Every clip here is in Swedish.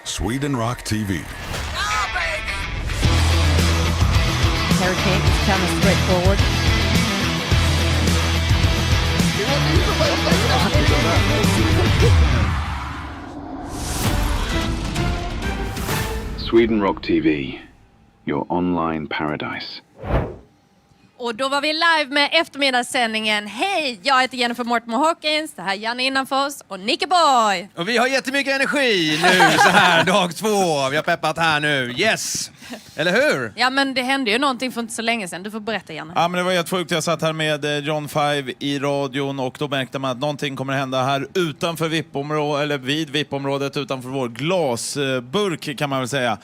Sweden Rock TV. Hurricane is coming straight forward. Sweden Rock TV, your online paradise. Och då var vi live med eftermiddagssändningen. Hej, jag heter Jennifer Mortimer Hawkins, det här är Janne Innanfors och Nicky Boy. Och vi har jättemycket energi nu så här dag 2. Vi har peppat här nu. Yes! Eller hur? Ja, men det hände ju någonting för inte så länge sedan. Du får berätta, Janne. Ja, men det var helt sjukt. Jag satt här med John 5 i radion och då märkte man att någonting kommer hända här utanför VIP-området, eller vid VIP-området utanför vår glasburk kan man väl säga.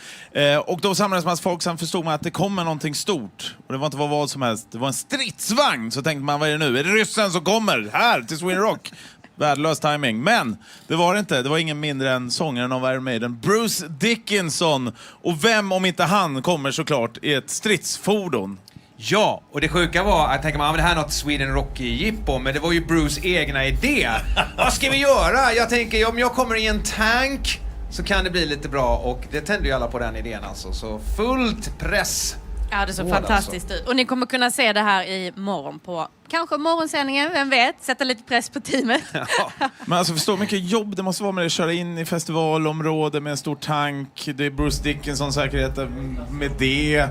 Och då samlades massa folk, sen förstod man att det kommer någonting stort. Och det var inte vad som helst. Det var en stridsvagn. Så tänkte man, vad är det nu? Är det ryssen som kommer här till Sweden Rock? Värdelös timing. Men det var det inte. Det var ingen mindre än sångaren av Iron Maiden, Bruce Dickinson. Och vem om inte han kommer såklart i ett stridsfordon. Ja, och det sjuka var att tänker man, det här är något Sweden Rock-jippo, men det var ju Bruce egna idé. Vad ska vi göra? Jag tänker, om jag kommer i en tank så kan det bli lite bra, och det tände ju alla på den idén alltså. Så fullt press. Ja, det såg fantastiskt ut. Och ni kommer kunna se det här i morgon på kanske morgonsändningen, vem vet? Sätta lite press på teamet. Ja. Men alltså förstå mycket jobb det måste vara med det. Köra in i festivalområde med en stor tank. Det är Bruce Dickinson säkerhet med det.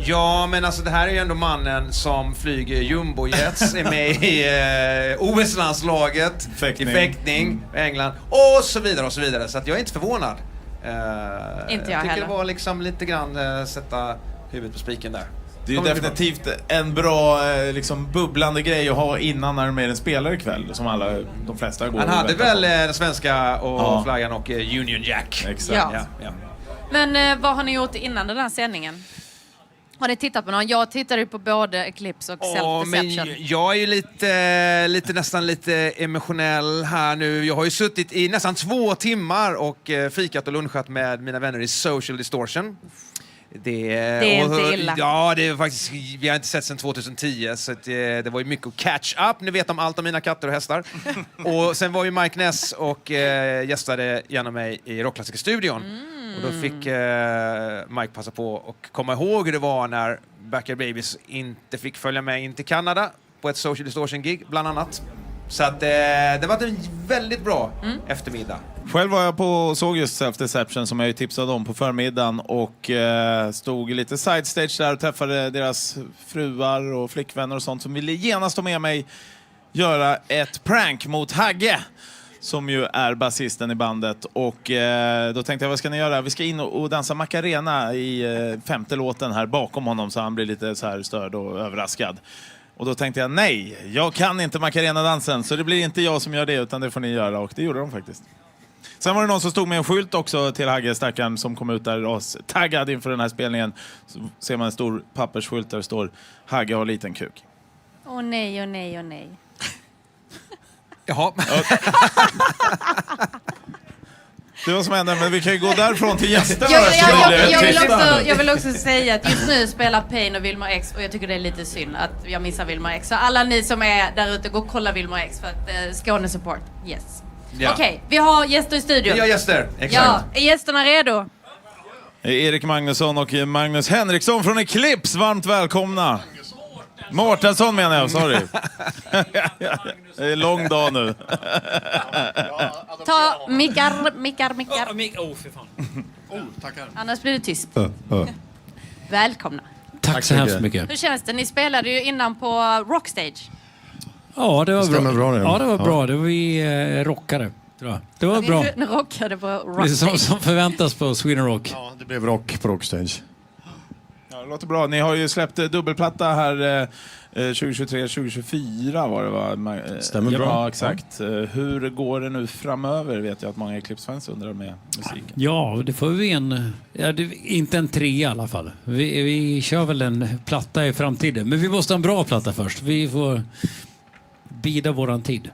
Ja, men alltså det här är ju ändå mannen som flyger jumbojets, är med i OS-landslaget, i fäktning, England, och så vidare och så vidare. Så att jag är inte förvånad. Inte jag tycker heller. det var liksom lite grann sätta huvudet på spiken där. Det är ju definitivt en bra liksom bubblande grej att ha innan när de är en spelare ikväll, som de flesta går. Han hade väntar väl på. den svenska och flaggan och Union Jack. Exakt. Ja. Ja. Men vad har ni gjort innan den här sändningen? Har ni tittat på någon? Jag tittade ju på både Eclipse och Self-Deception. Men jag är ju nästan lite emotionell här nu. Jag har ju suttit i nästan 2 timmar och fikat och lunchat med mina vänner i Social Distortion. Det är inte illa. Ja, det är faktiskt, vi har inte sett sedan 2010, så det var ju mycket att catch up. Ni vet om allt om mina katter och hästar. Och sen var ju Mike Ness och gästade genom mig i Rockklassikerstudion. Och då fick Mike passa på och komma ihåg hur det var när Backyard Babies inte fick följa med in till Kanada på ett Social Distortion-gig, bland annat. Så att det var en väldigt bra eftermiddag. Själv var jag på och såg just Self-Deception som jag ju tipsade om på förmiddagen och stod lite side stage där och träffade deras fruar och flickvänner och sånt som ville genast ta med mig göra ett prank mot Hagge, som ju är basisten i bandet. Och då tänkte jag, vad ska ni göra? Vi ska in och dansa Macarena i 5:e låten här bakom honom, så han blir lite så här störd och överraskad. Och då tänkte jag, nej, jag kan inte Macarena-dansen, så det blir inte jag som gör det, utan det får ni göra. Och det gjorde de faktiskt. Sen var det någon som stod med en skylt också till Hagge, stackaren, som kom ut där och taggad inför den här spelningen. Så ser man en stor pappersskylt där det står Hagge har liten kuk. Åh nej, åh nej, åh nej. Jaha. Det var som hände, men vi kan ju gå därifrån till gästerna. Jag vill också säga att just nu spelar Pain och Wilmer X, och jag tycker det är lite synd att jag missar Wilmer X. Så alla ni som är där ute, gå och kolla Wilmer X för att Skåne support. Yes. Ja. Okej, vi har gäster i studion. Vi har gäster, exakt. Ja, är gästerna redo? Erik Magnusson och Magnus Henriksson från Eclipse, varmt välkomna. Mårtensson menar jag, sorry. Det är en lång dag nu. Ta mickar. För fan. Tackar. Annars blir det tyst. Välkomna. Tack så hemskt mycket. Hur känns det? Ni spelade ju innan på Rockstage. Ja, det var Stämmer bra. bra det. Ja, det var bra. Det var vi rockare, tror jag. Det var bra. Ni rockade på Det är Rockstage. som förväntas på Sweden Rock. Ja, det blev rock på Rockstage. Ja, det låter bra. Ni har ju släppt dubbelplatta här 2023-2024 var det, va? Stämmer bra. Ja, exakt. Hur går det nu framöver? Vet jag att många Eclipse-fans undrar med musiken. Ja, det får vi inte en 3 i alla fall. Vi kör väl en platta i framtiden. Men vi måste ha en bra platta först. Vi får bida våran tid.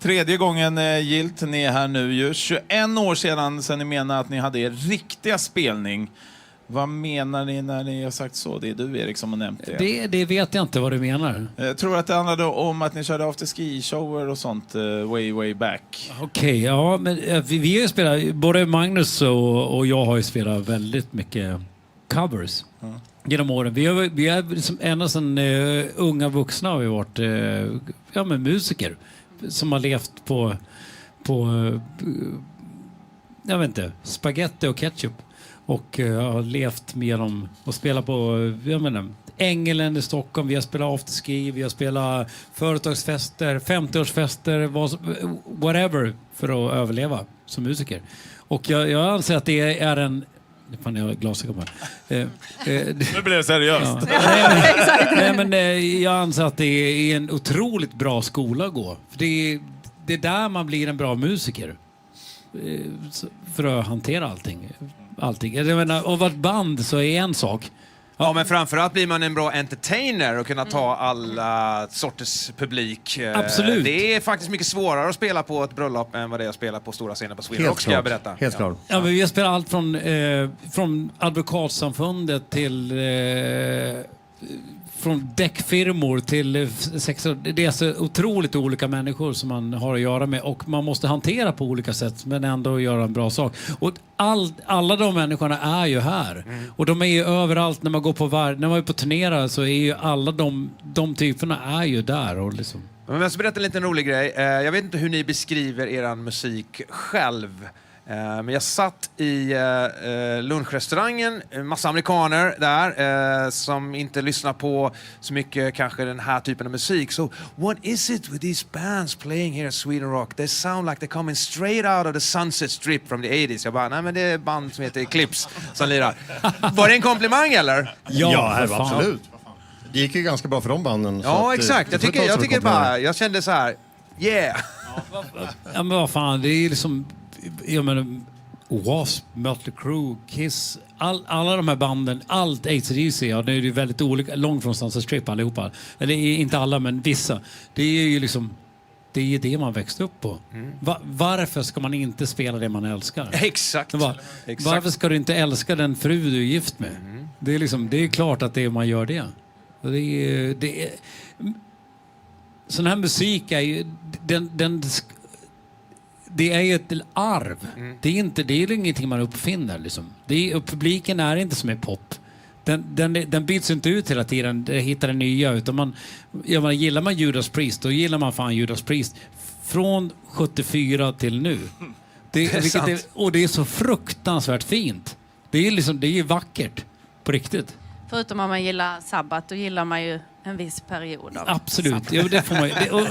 3:e gången gilt ni är här nu ju. 21 år sedan ni menade att ni hade er riktiga spelning. Vad menar ni när ni har sagt så? Det är du, Erik, som har nämnt det. Det vet jag inte vad du menar. Jag tror att det handlade om att ni körde afterski-shower och sånt way back. Okej, ja, men vi har ju spelat, både Magnus och jag har ju spelat väldigt mycket covers genom åren. Vi är liksom ända sedan unga vuxna har vi varit musiker som har levt på jag vet inte, spaghetti och ketchup. Och har levt med dem och spelat på Ängelen i Stockholm. Vi har spelat afterski, vi har spelat företagsfester, 50-årsfester, whatever för att överleva som musiker. Och jag anser att det är en... Fan, jag har glasögon på. Nu blir det seriöst. Jag anser att det är en otroligt bra skola att gå. För det är där man blir en bra musiker. För att hantera allting. Jag menar, och vart band så är en sak. Ja, men framförallt blir man en bra entertainer och kunna ta alla sorters publik. Absolut. Det är faktiskt mycket svårare att spela på ett bröllop än vad det är att spela på stora scener på Sweden Rock, ska jag berätta. Helt klart. Ja, men vi har spelat allt från advokatsamfundet till från däckfirmor till sexor. Det är så otroligt olika människor som man har att göra med och man måste hantera på olika sätt men ändå göra en bra sak. Och alla de människorna är ju här. Och de är ju överallt när man går på när man är på turnéra så är ju alla de typerna är ju där och liksom. Men jag ska berätta en liten rolig grej. Jag vet inte hur ni beskriver eran musik själv. Men jag satt i lunchrestaurangen, en massa amerikaner där som inte lyssnar på så mycket kanske den här typen av musik. So what is it with these bands playing here at Sweden Rock? They sound like they're coming straight out of the Sunset Strip from the 80s. Jag bara, nej men det är band som heter Eclipse som lirar. Var det en komplimang eller? Ja, absolut. Det gick ju ganska bra för de banden. Ja, exakt. Jag tycker bara, jag kände så här, yeah. Ja, men vad fan, det är liksom... Jag menar, Wasp, Mötley Crüe, Kiss, alla de här banden, allt AC/DC, ja, det är ju väldigt olika, långt från Sunset Strip allihopa. Eller inte alla, men vissa. Det är ju liksom, det är ju det man växt upp på. Varför ska man inte spela det man älskar? Exakt. Varför ska du inte älska den fru du är gift med? Det är liksom, det är klart att man gör det. Det är sån här musik är ju det är ju ett arv. Det är ingenting man uppfinner liksom. Publiken är inte som är pop. Den byts inte ut hela tiden. Det hittar det nya utan gillar man Judas Priest då gillar man fan Judas Priest från 74 till nu. Och det är så fruktansvärt fint. Det är ju vackert på riktigt. Förutom om man gillar Sabbat, då gillar man ju en viss period av absolut. Jo, det får man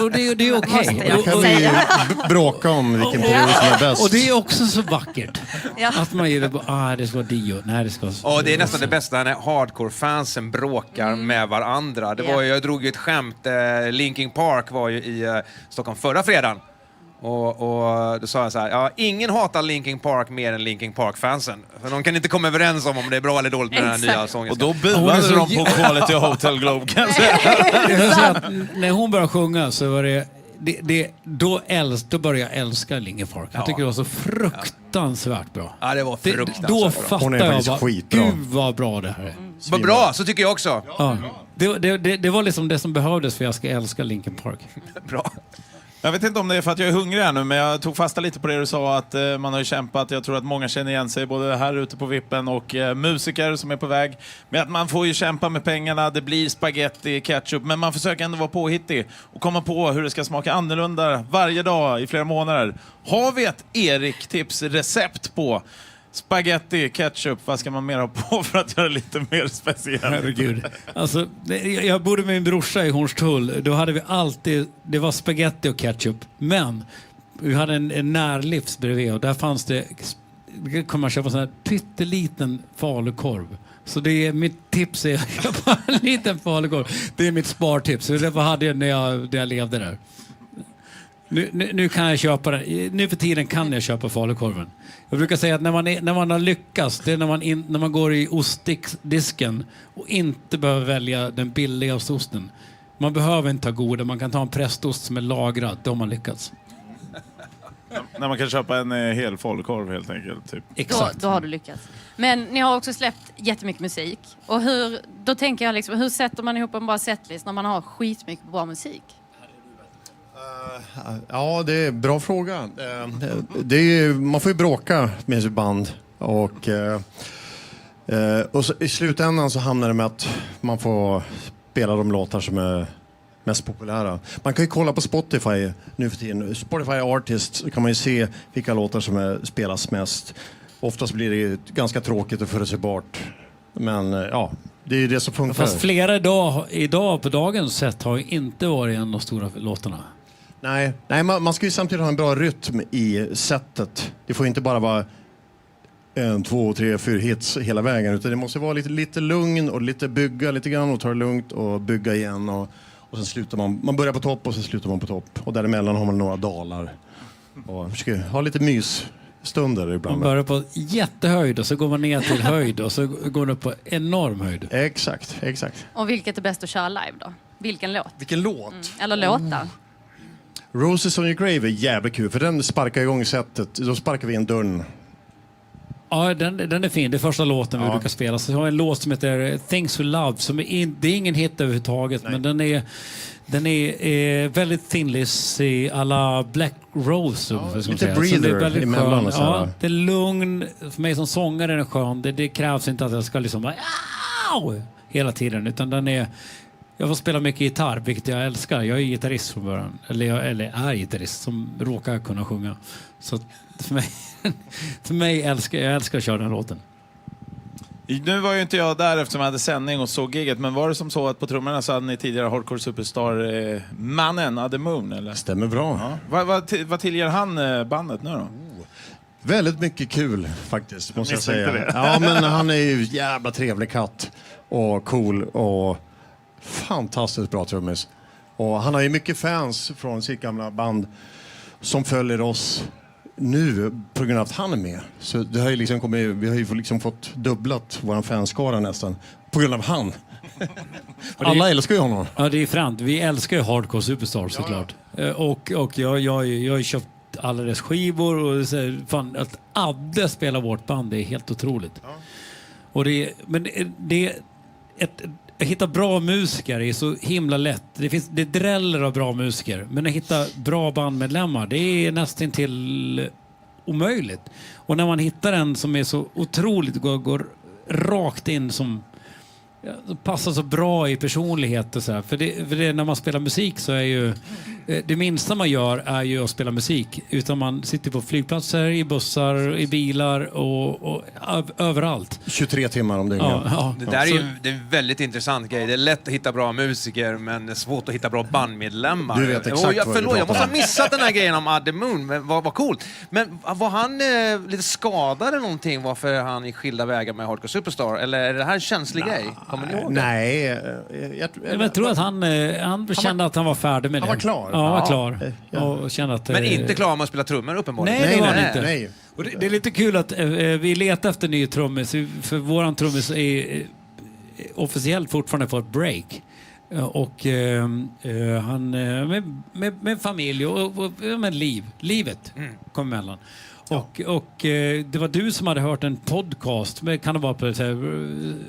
och det är okej. Jag kan vi bråka om vilken period som är bäst. Och det är också så vackert. Ja. Att man gillar det ska vara Dio. Nej, det ska och det är nästan det bästa när hardcore-fansen bråkar med varandra. Jag drog ju ett skämt. Linkin Park var ju i Stockholm förra fredagen. Och då sa jag så här, ja, ingen hatar Linkin Park mer än Linkin Park-fansen. För de kan inte komma överens om det är bra eller dåligt med den här nya sången. Och då buade de på Quality Hotel Globe, kan jag säga. När hon började sjunga så var då började jag älska Linkin Park. Jag tycker det var så fruktansvärt bra. Ja, det var fruktansvärt då bra. fattade jag bara, gud vad bra det här är. Vad bra, så tycker jag också. Ja. Det var liksom det som behövdes för jag ska älska Linkin Park. Bra. Jag vet inte om det är för att jag är hungrig här nu, men jag tog fasta lite på det du sa att man har ju kämpat. Jag tror att många känner igen sig, både här ute på vippen och musiker som är på väg. Men att man får ju kämpa med pengarna, det blir spaghetti, ketchup, men man försöker ändå vara påhittig och komma på hur det ska smaka annorlunda varje dag i flera månader. Har vi ett Erik-tips recept på spaghetti, ketchup, vad ska man mer ha på för att göra det lite mer speciellt? Herregud. Alltså, jag bodde med min brorsa i Hornstull. Då hade vi alltid, det var spaghetti och ketchup. Men vi hade en närlivs bredvid och där fanns det, kommer man köpa sån här pytteliten falukorv. Så det är mitt tips är att köpa en liten falukorv. Det är mitt spartips. Det hade jag när jag levde där. Nu kan jag köpa den. Nu för tiden kan jag köpa falukorven. Jag brukar säga att när man har lyckats, det är när man går i ostdisken och inte behöver välja den billigaste osten. Man behöver inte ta goda, man kan ta en prästost som är lagrad, då har man lyckats. När man kan köpa en hel folkkorv helt enkelt. Typ. Exakt. Då har du lyckats. Men ni har också släppt jättemycket musik. Och då tänker jag liksom, hur sätter man ihop en bra setlist när man har skitmycket bra musik? Ja, det är en bra fråga. Man får ju bråka med sitt band. Och så, i slutändan så hamnar det med att man får spela de låtar som är mest populära. Man kan ju kolla på Spotify nu för tiden. Spotify Artists, så kan man ju se vilka låtar som spelas mest. Oftast blir det ganska tråkigt och förutsägbart. Men ja, det är ju det som funkar. Fast flera idag på dagens sätt har ju inte varit en av de stora låtarna. Nej, man ska ju samtidigt ha en bra rytm i setet. Det får inte bara vara 1, 2, 3, 4 hits hela vägen. Utan det måste vara lite lugn och lite bygga lite grann och ta det lugnt och bygga igen. Och sen slutar man börjar på topp och sen slutar man på topp. Och däremellan har man några dalar. Och försöker ha lite mysstunder ibland. Man börjar på jättehöjd och så går man ner till höjd och så går det upp på enorm höjd. Exakt. Och vilket är bäst att köra live då? Vilken låt? Vilken låt? Eller låtar? Roses on your grave är jävligt kul för den sparkar igång sättet. Då sparkar vi in dörren. Ja, den är fin. Det är första låten vi brukar spela. Så jag har en låt som heter Things We Love. Det är ingen hit överhuvudtaget. Nej. Men den är väldigt thinlissig alla Black Rose. Lite breather emellan. Och ja, det är lugn. För mig som sångare är den skön. Det krävs inte att jag ska liksom hela tiden. Utan jag får spela mycket gitarr, vilket jag älskar. Jag är gitarrist från början. Eller är gitarrist som råkar kunna sjunga. Så för mig älskar jag att köra den låten. Nu var ju inte jag där eftersom jag hade sändning och såg giget. Men var det som så att på trummorna så hade ni tidigare Hardcore Superstar mannen Adde Moon? Eller? Stämmer bra. Ja. Vad tillger han bandet nu då? Väldigt mycket kul faktiskt, måste jag säga. Ja, men han är ju jävla trevlig katt. Och cool och fantastiskt bra trummis. Och han har ju mycket fans från sitt gamla band som följer oss nu på grund av att han är med. Så det har ju liksom vi har ju liksom fått dubblat våran fanskara nästan på grund av han. Alla älskar ju honom. Ja, det är främt. Vi älskar ju Hardcore Superstar såklart. Och jag har ju köpt alla dess skivor och fan, att Adde spelar vårt band, det är helt otroligt. Ja. Och att hitta bra musiker är så himla lätt. Det dräller av bra musiker. Men att hitta bra bandmedlemmar, det är nästan till omöjligt. Och när man hittar en som är så otroligt, går rakt in som passar så bra i personlighet och så här. För det när man spelar musik så är ju det minsta man gör är ju att spela musik. Utan man sitter på flygplatser, i bussar, i bilar och överallt. 23 timmar om dygnet. Ja. Det där är ju en väldigt intressant grej. Det är lätt att hitta bra musiker men det är svårt att hitta bra bandmedlemmar. Du vet exakt jag måste ha missat den här grejen om Adde Moon. Men vad coolt. Men var han lite skadad eller någonting varför han gick skilda vägar med Hardcore Superstar? Eller är det här en känslig grej? Kommer ni ihåg det? Nej. Jag tror att han kände att han var färdig med det. Han var klar. Ja, han var klar. Och kände att, men inte klar med att spela trummor uppenbarligen. Nej, det var han inte. Nej. Och det är lite kul att vi letar efter ny trummis. För våran trummis är officiellt fortfarande på ett break. Och han med familj och med livet kom emellan. Och det var du som hade hört en podcast. Kan det vara på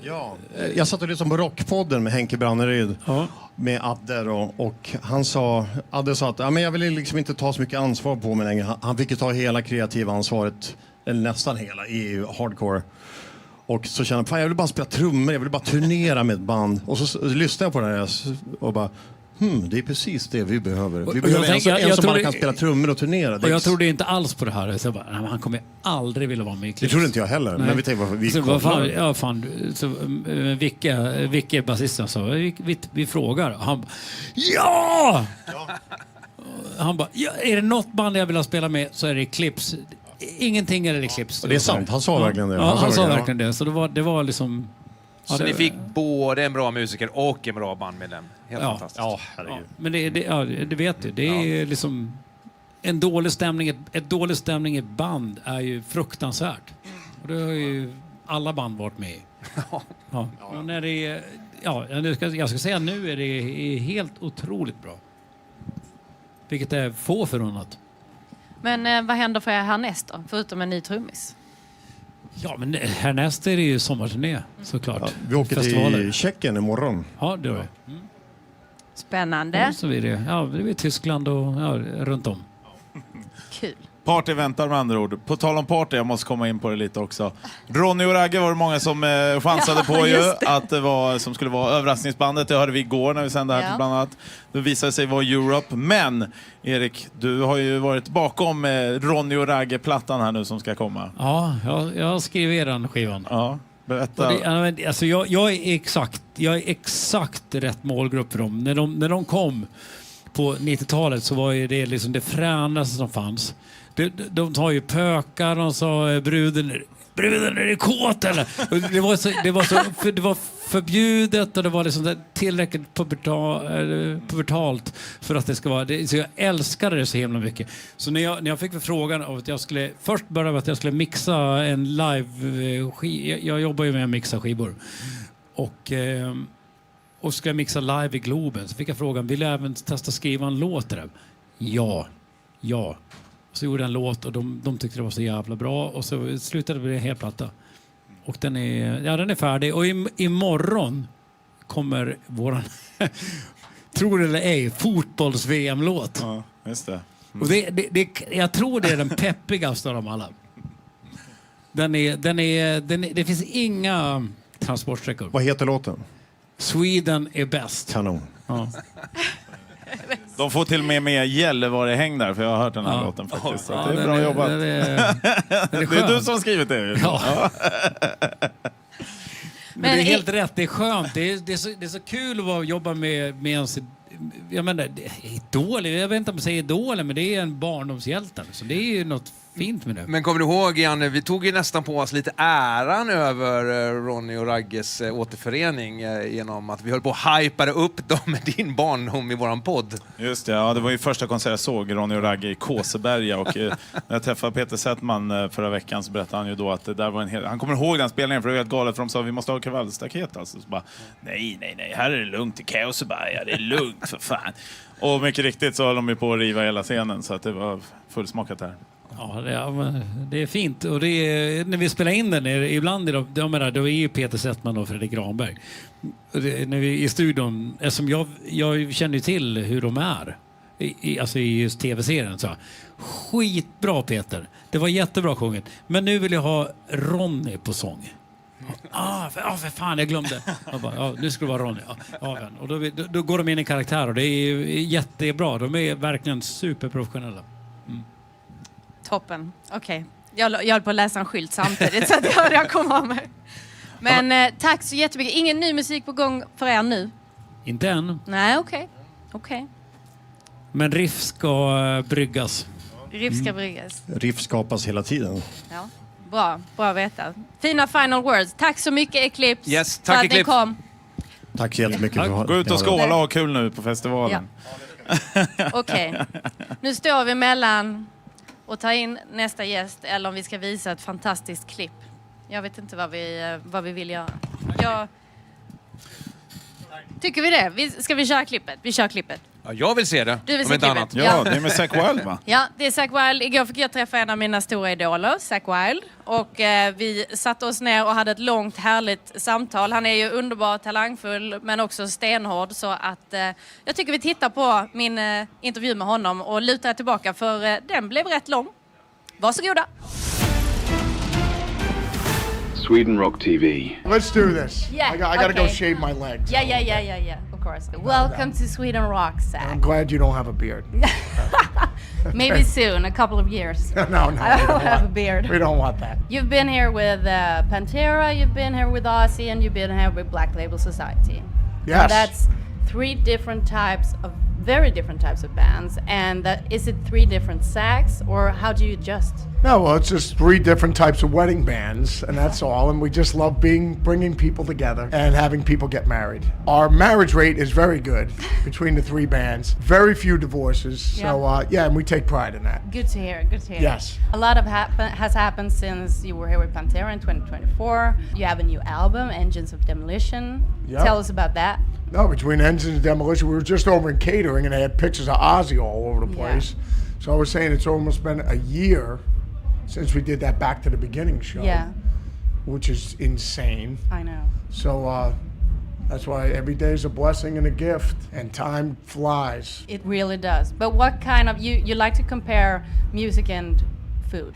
Ja, jag satt och lyssnade på Rockpodden med Henke Branneryd med Adder och Adder sa att jag ville liksom inte ta så mycket ansvar på mig längre. Han fick ju ta hela kreativa ansvaret, eller nästan hela, i hardcore. Och så kände jag, jag vill bara spela trummor, jag vill bara turnera med ett band. Och så lyssnade jag på det här och bara, det är precis det vi behöver. Vi behöver en som bara kan spela trummor och turnera. Och jag trodde inte alls på det här. Så jag bara, han kommer aldrig vilja vara med i Eclipse. Det trodde inte jag heller. Nej. Men vi tänkte vi Vicke basisten sa, vi frågar. Han ja! Han bara, är det något band jag vill ha spela med så är det Eclipse. Ingenting är det Eclipse. Det är sant, han sa verkligen det. Ja, han sa verkligen det. Så det var liksom... Så ni fick både en bra musiker och en bra bandmedlem. Helt fantastiskt. Ja, herregud. Men det vet du. Det är liksom... En dålig stämning, ett dålig stämning i ett band är ju fruktansvärt. Och det har ju alla band varit med i. Ja. Och när det är... jag ska säga nu är det helt otroligt bra. Vilket är få förunnat. Men vad händer för er härnäst då? Förutom en ny trummis. Ja, men härnäst är det ju sommarturné såklart. Ja, vi åker till Tjeckien imorgon. Ja, det är det. Spännande. Och så blir det, det blir Tyskland och runt om. Kul. Party väntar med andra ord. På tal om party, jag måste komma in på det lite också. Ronny och Ragge var det många som chansade på ju att det var, som skulle vara överraskningsbandet. Det hörde vi igår när vi sände här till bland annat. Det visade sig vara Europe. Men Erik, du har ju varit bakom Ronny och Ragge-plattan här nu som ska komma. Ja, jag skriver den skivan. Ja, berätta. Alltså jag är exakt rätt målgrupp för dem. När de kom på 90-talet så var ju det liksom det fränaste som fanns. De tar ju pökar, de sa bruden är det kåt eller? Det var förbjudet och det var liksom tillräckligt pubertalt för att det ska vara. Så jag älskade det så himla mycket. Så när jag fick frågan av att jag skulle först börja med att jag skulle mixa en live jag jobbar ju med att mixa skivor. Och ska jag mixa live i Globen så fick jag frågan, vill jag även testa skriva en låt där? Ja. Så gjorde jag en låt och de tyckte det var så jävla bra och så slutade det en hel platta. Och den är färdig och imorgon kommer våran tror det eller ej fotbolls-VM-låt. Ja, just det. Och jag tror det är den peppigaste av dem alla. Det finns inga transportsträckor. Vad heter låten? Sweden är bäst. Kanon. Ja. De får till och med Gällivare-häng där, för jag har hört den här låten faktiskt. Så det är bra jobbat. Det är du som har skrivit det. Ja. Men det är helt rätt, det är skönt. Det är så kul att jobba med ens... Jag menar, Idol, jag vet inte om jag säger Idol, men det är en barndomshjälte. Så det är ju något fint med det. Men kommer du ihåg, Janne, vi tog ju nästan på oss lite äran över Ronny och Ragges återförening genom att vi höll på att hypade upp dem med din barndom i våran podd. Just det, ja, det var ju första konsert jag såg, Ronny och Ragge i Kåseberga. Och när jag träffade Peter Settman förra veckan så berättade han ju då att det där var han kommer ihåg den spelningen för det var helt galet, för de sa vi måste ha kravallstaket alltså. Så bara, nej, här är det lugnt i Kåseberga, det är lugnt för fan. Och mycket riktigt så höll de ju på att riva hela scenen så att det var fullsmakat här. Ja, det är fint. Och det är, när vi spelar in den, ibland är är ju Peter Settman och Fredrik Granberg. När vi i studion, eftersom jag känner ju till hur de är. Alltså i just tv-serien. Så. Skitbra Peter. Det var jättebra sjunget. Men nu vill jag ha Ronny på sång. För fan, jag glömde. Jag bara, nu ska det vara Ronny. Och då går de in i karaktär och det är jättebra. De är verkligen superprofessionella. Toppen. Okej. Jag höll på att läsa en skylt samtidigt så att jag kom av mig. Men tack så jättemycket. Ingen ny musik på gång för er nu? Inte än. Nej, okej. Men riff ska bryggas. Riff ska bryggas. Riff skapas hela tiden. Ja, bra att veta. Fina final words. Tack så mycket Eclipse. Yes, för tack att ni Eclipse. kom. Tack så jättemycket. Gå ut och skåla och ha kul nu på festivalen. Okej. Nu står vi mellan och ta in nästa gäst eller om vi ska visa ett fantastiskt klipp. Jag vet inte vad vi vill göra. Tycker vi det? Ska vi köra klippet? Vi kör klippet. Ja, jag vill se det. Du vill om se inte klippet? annat. Ja, det är med Zack Wilde va? Ja, det är Zack Wilde. Igår fick jag träffa en av mina stora idoler, Zack Wilde. Och vi satte oss ner och hade ett långt, härligt samtal. Han är ju underbar, talangfull, men också stenhård. Så att jag tycker vi tittar på min intervju med honom och lutar tillbaka, för den blev rätt lång. Varsågoda! Sweden Rock TV. Let's do this. Yeah, I gotta go okay. shave my legs. Yeah, of course. Welcome to Sweden Rock, Zack. I'm glad you don't have a beard. Maybe soon, a couple of years. No, I don't have a beard. We don't want that. You've been here with Pantera, you've been here with Ozzy, and you've been here with Black Label Society. Yes. And that's very different types of bands. And is it 3 different Zacks, or how do you adjust? No, well, it's just 3 different types of wedding bands, and that's all. And we just love bringing people together and having people get married. Our marriage rate is very good between the 3 bands. Very few divorces. So, and we take pride in that. Good to hear. Yes. A lot has happened since you were here with Pantera in 2024. You have a new album, Engines of Demolition. Yep. Tell us about that. No, between Engines and Demolition, we were just over in catering, and they had pictures of Ozzy all over the place. So I was saying it's almost been a year since we did that Back to the Beginning show. Yeah, Which is insane. I know. So that's why every day is a blessing and a gift, and time flies. It really does. But what kind of you like to compare music and food?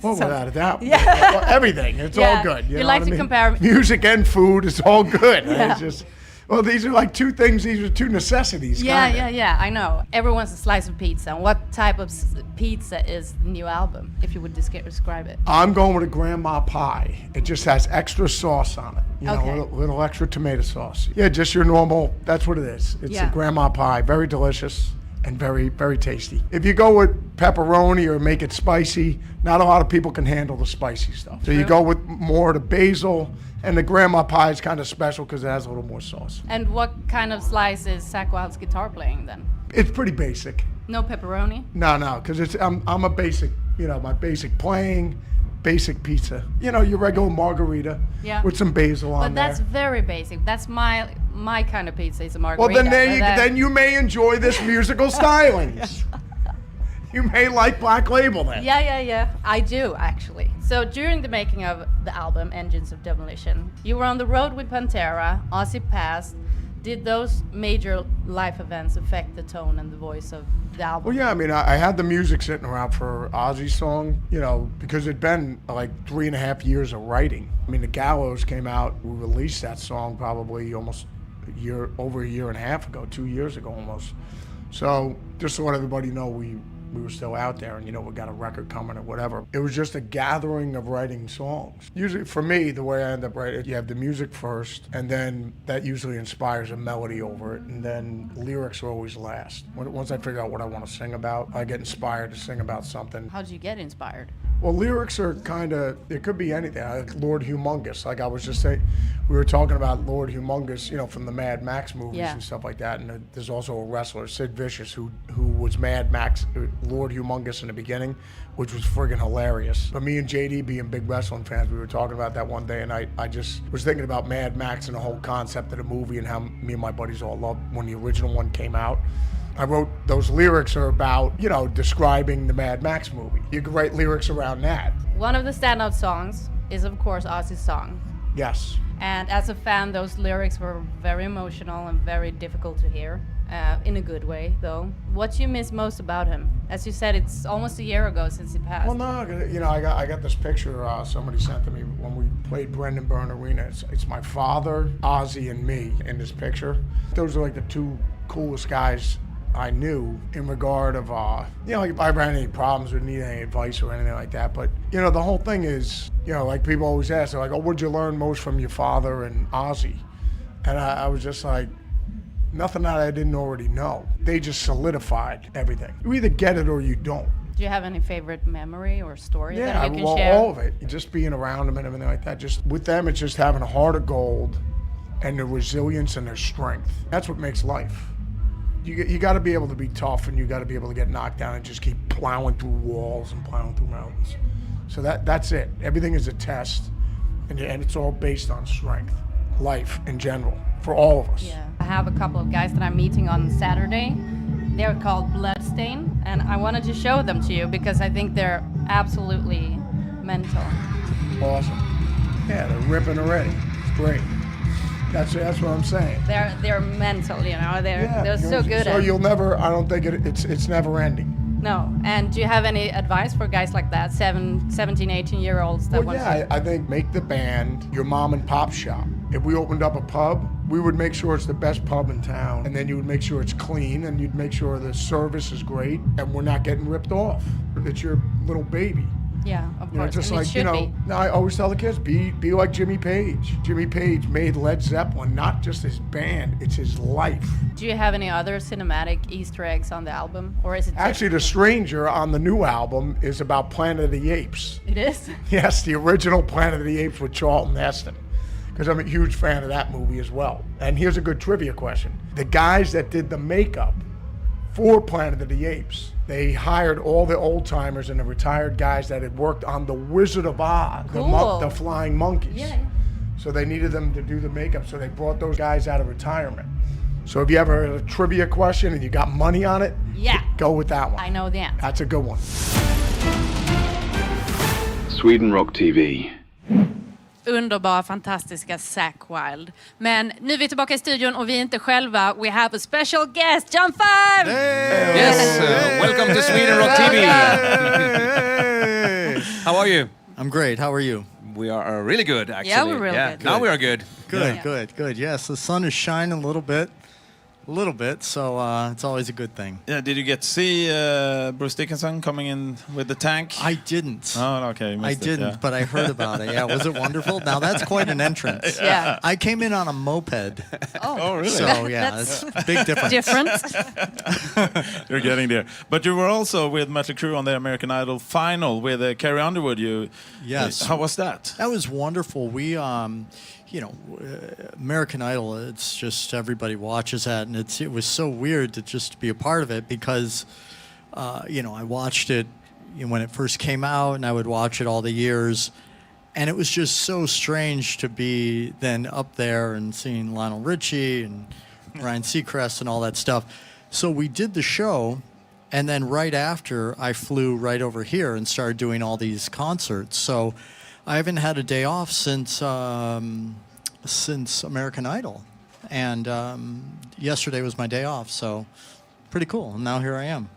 Well, So- without a doubt. Yeah. Well, everything. It's Yeah. all good. You know like what to I mean? compare- music and food. It's all good. Yeah. It's just, well, these are like two things. These are two necessities. Yeah, kinda. yeah. I know. Everyone's a slice of pizza. And what type of pizza is the new album, if you would describe it? I'm going with a grandma pie. It just has extra sauce on it. You Okay. know, a little extra tomato sauce. Yeah, just your normal. That's what it is. It's Yeah. a grandma pie. Very delicious and very, very tasty. If you go with pepperoni or make it spicy, not a lot of people can handle the spicy stuff. So you True. go with more of the basil, and the grandma pie is kind of special because it has a little more sauce. And what kind of slice is Zach Wilde's guitar playing then? It's pretty basic. No pepperoni? No, because I'm a basic, my basic playing, basic pizza. Your regular margarita Yeah. with some basil on But there. that's very basic. That's my kind of pizza is a Well, margarita. then but then you may enjoy this musical stylings. You may like Black Label then. Yeah. I do, actually. So during the making of the album, Engines of Demolition, you were on the road with Pantera, Ozzy passed. Did those major life events affect the tone and the voice of the album? Well, yeah, I mean, I had the music sitting around for Ozzy's song, because it'd been like 3.5 years of writing. I mean, The Gallows came out, we released that song probably almost over a year and a half ago, 2 years ago almost. So just to let everybody know, we were still out there and, we got a record coming or whatever. It was just a gathering of writing songs. Usually for me, the way I end up writing, you have the music first, and then that usually inspires a melody over it, and then lyrics are always last. Once I figure out what I want to sing about, I get inspired to sing about something. How did you get inspired? Well, lyrics are kind of, it could be anything. Like Lord Humongous, like I was just saying, we were talking about Lord Humongous, from the Mad Max movies Yeah. and stuff like that. And there's also a wrestler, Sid Vicious, who was Mad Max, Lord Humongous in the beginning, which was friggin' hilarious. But me and JD being big wrestling fans, we were talking about that one day, and I just was thinking about Mad Max and the whole concept of the movie and how me and my buddies all loved when the original one came out. I wrote those lyrics are about, describing the Mad Max movie. You could write lyrics around that. One of the standout songs is, of course, Ozzy's song. Yes. And as a fan, those lyrics were very emotional and very difficult to hear, in a good way, though. What do you miss most about him? As you said, it's almost a year ago since he passed. Well, no, I got this picture somebody sent to me when we played Brendan Byrne Arena. It's my father, Ozzy, and me in this picture. Those are like the two coolest guys I knew in regard of, like if I ever had any problems or need any advice or anything like that. But, the whole thing is, like people always ask, they're like, oh, what'd you learn most from your father and Ozzy? And I was just like, nothing that I didn't already know. They just solidified everything. You either get it or you don't. Do you have any favorite memory or story Yeah, that you can well, share? all of it. Just being around them and everything like that. Just with them, it's just having a heart of gold and their resilience and their strength. That's what makes life. You got to be able to be tough, and you got to be able to get knocked down and just keep plowing through walls and plowing through mountains. So that's it. Everything is a test, and it's all based on strength. Life in general, for all of us. Yeah. I have a couple of guys that I'm meeting on Saturday. They're called Bloodstain, and I wanted to show them to you because I think they're absolutely mental. Awesome. Yeah, they're ripping already. It's great. That's what I'm saying. They're mental, They're Yeah, so good So at you'll never. I don't think it's never ending. No. And do you have any advice for guys like that, 17, 18-year-olds that Well, want yeah, to? I think make the band your mom and pop shop. If we opened up a pub, we would make sure it's the best pub in town, and then you would make sure it's clean, and you'd make sure the service is great, and we're not getting ripped off. It's your little baby. Yeah, of course. Just and like, it should be. now I always tell the kids, be like Jimmy Page. Jimmy Page made Led Zeppelin, not just his band, it's his life. Do you have any other cinematic Easter eggs on the album, or is it just- Actually, The Stranger on the new album is about Planet of the Apes. It is? Yes, the original Planet of the Apes with Charlton Heston, because I'm a huge fan of that movie as well. And here's a good trivia question. The guys that did the makeup for Planet of the Apes, they hired all the old timers and the retired guys that had worked on The Wizard of Oz, Cool. the flying monkeys. Yeah. So they needed them to do the makeup, so they brought those guys out of retirement. So if you ever had a trivia question and you got money on it, Yeah, go with that one. I know the answer. That's a good one. Sweden Rock TV. Underbara, fantastiska Zack Wilde. Men nu är vi tillbaka i studion och vi är inte själva. We have a special guest, John Farr! Yes, welcome to Sweden Rock TV. How are you? I'm great. How are you? We are really good, actually. Yeah, we're really good. Now we are good. Good, Yeah. good. Yes, the sun is shining a little bit, so it's always a good thing. Yeah, did you get to see Bruce Dickinson coming in with the tank? I didn't. Oh, okay. I missed it, didn't, yeah. but I heard about it. Yeah, was it wonderful? Now that's quite an entrance. Yeah. I came in on a moped, Oh, really? so yeah, That's it's a big difference. different. You're getting there. But you were also with Mötley Crüe on the American Idol final with Carrie Underwood. Yes. How was that? That was wonderful. We, American Idol, it's just everybody watches that, and it was so weird to just be a part of it because, I watched it when it first came out, and I would watch it all the years, and it was just so strange to be then up there and seeing Lionel Richie and Ryan Seacrest and all that stuff. So we did the show, and then right after, I flew right over here and started doing all these concerts. So I haven't had a day off since American Idol, and yesterday was my day off. So pretty cool. And now here I am.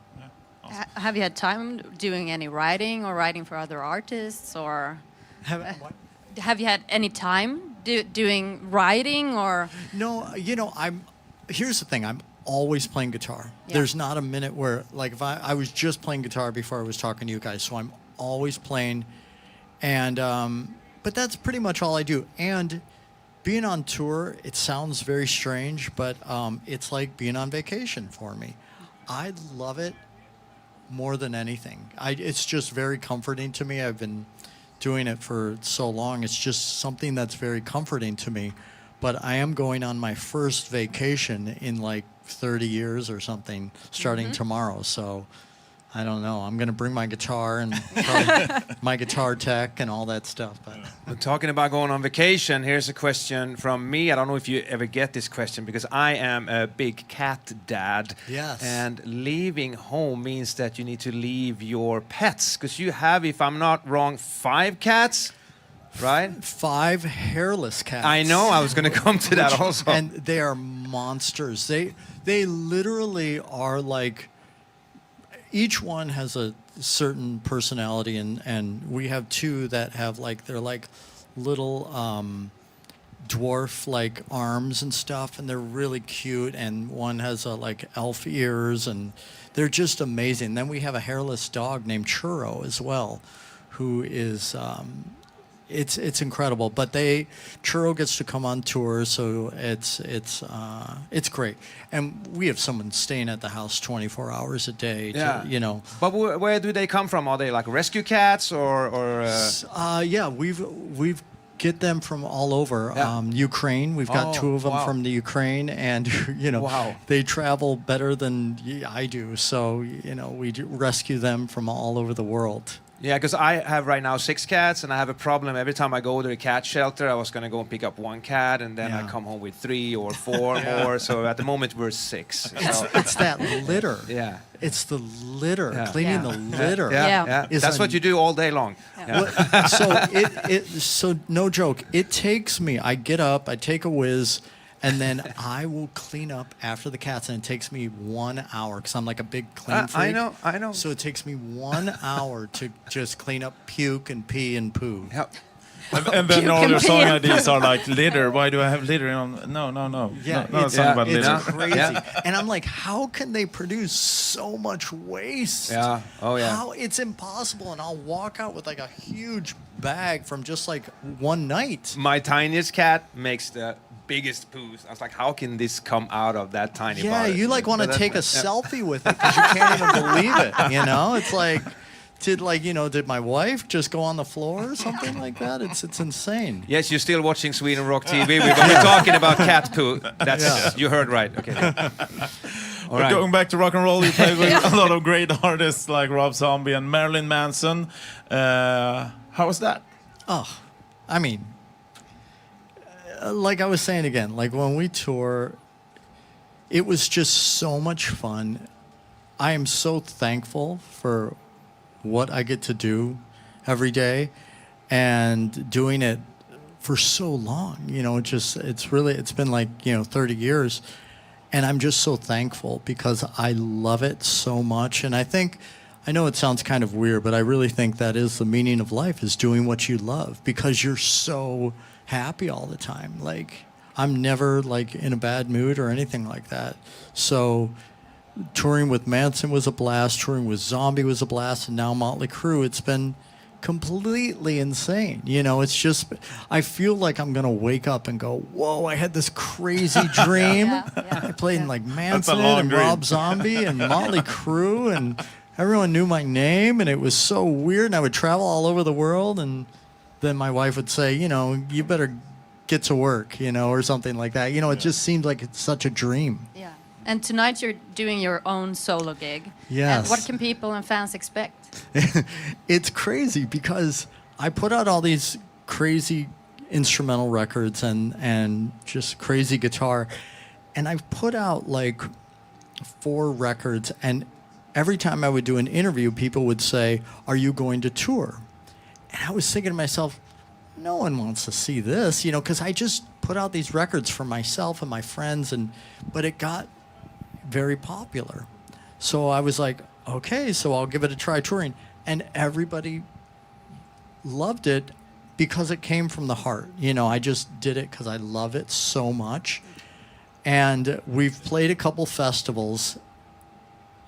Have you had time doing any writing or writing for other artists, or have you had any time doing writing or? No, here's the thing. I'm always playing guitar. Yeah. There's not a minute where, like, if I was just playing guitar before I was talking to you guys, so I'm always playing. And, but that's pretty much all I do. And being on tour, it sounds very strange, but it's like being on vacation for me. I love it more than anything. It's just very comforting to me. I've been doing it for so long. It's just something that's very comforting to me. But I am going on my first vacation in like 30 years or something, starting tomorrow. So I don't know. I'm going to bring my guitar and probably my guitar tech and all that stuff. But Talking about going on vacation, here's a question from me. I don't know if you ever get this question because I am a big cat dad. Yes. And leaving home means that you need to leave your pets because you have, if I'm not wrong, 5 cats, right? 5 hairless cats. I know. I was going to come to that also. And they are monsters. They literally are like, each one has a certain personality, and we have 2 that have they're like little dwarf like arms and stuff, and they're really cute, and one has like elf ears, and they're just amazing. Then we have a hairless dog named Churro as well, who is it's incredible. But Churro gets to come on tour, so it's great. And we have someone staying at the house 24 hours a day. Yeah. But where do they come from? Are they like rescue cats or? Yeah, we've get them from all over. Yeah. Ukraine. We've got 2 of them wow. from the Ukraine, and Wow. they travel better than I do. So we rescue them from all over the world. Yeah, because I have right now 6 cats, and I have a problem every time I go to a cat shelter. I was going to go and pick up 1 cat, and then I come home with 3 or 4 more. So at the moment we're 6. So, It's that litter. yeah. It's the litter. Yeah. Cleaning Yeah. the litter. Yeah. Is That's a- what you do all day long. Well, so no joke. It takes me. I get up, I take a whiz, and then I will clean up after the cats, and it takes me 1 hour because I'm like a big clean freak. I know. So it takes me 1 hour to just clean up puke and pee and poo. Yeah. And then all your song Puke and ideas are like litter. Why do I have litter on? No. Yeah, no, it's not about it's litter. crazy. Yeah. And I'm like, how can they produce so much waste? Yeah. Oh, yeah. How it's impossible. And I'll walk out with like a huge bag from just like one night. My tiniest cat makes the biggest poos. I was like, how can this come out of that tiny Yeah, body? you like want to But take a that's- selfie with it because you can't even believe it. It's like, did my wife just go on the floor or something like that? It's insane. Yes, you're still watching Sweden Rock TV. We're talking about cat poo. That's You heard right. Okay. All right. Going back to rock and roll, you played with a lot of great artists like Rob Zombie and Marilyn Manson. How was that? Oh, I mean, like I was saying again, like when we tour, it was just so much fun. I am so thankful for what I get to do every day and doing it for so long. It's been like, 30 years. And I'm just so thankful because I love it so much. And I know it sounds kind of weird, but I really think that is the meaning of life, is doing what you love, because you're so happy all the time. Like, I'm never like in a bad mood or anything like that. So touring with Manson was a blast, touring with Zombie was a blast, and now Motley Crue, it's been completely insane. It's just, I feel like I'm gonna wake up and go, whoa, I had this crazy dream. I played in like Manson and dream. Rob Zombie and Motley Crue, and everyone knew my name, and it was so weird, and I would travel all over the world, and then my wife would say, you better get to work, or something like that. It just seems like it's such a dream. Yeah. And tonight you're doing your own solo gig. Yes. And what can people and fans expect? It's crazy because I put out all these crazy instrumental records and just crazy guitar. And I've put out like 4 records, and every time I would do an interview, people would say, "Are you going to tour?" And I was thinking to myself, no one wants to see this, because I just put out these records for myself and my friends, but it got very popular. So I was like, okay, so I'll give it a try touring. And everybody loved it because it came from the heart. I just did it because I love it so much. And we've played a couple festivals,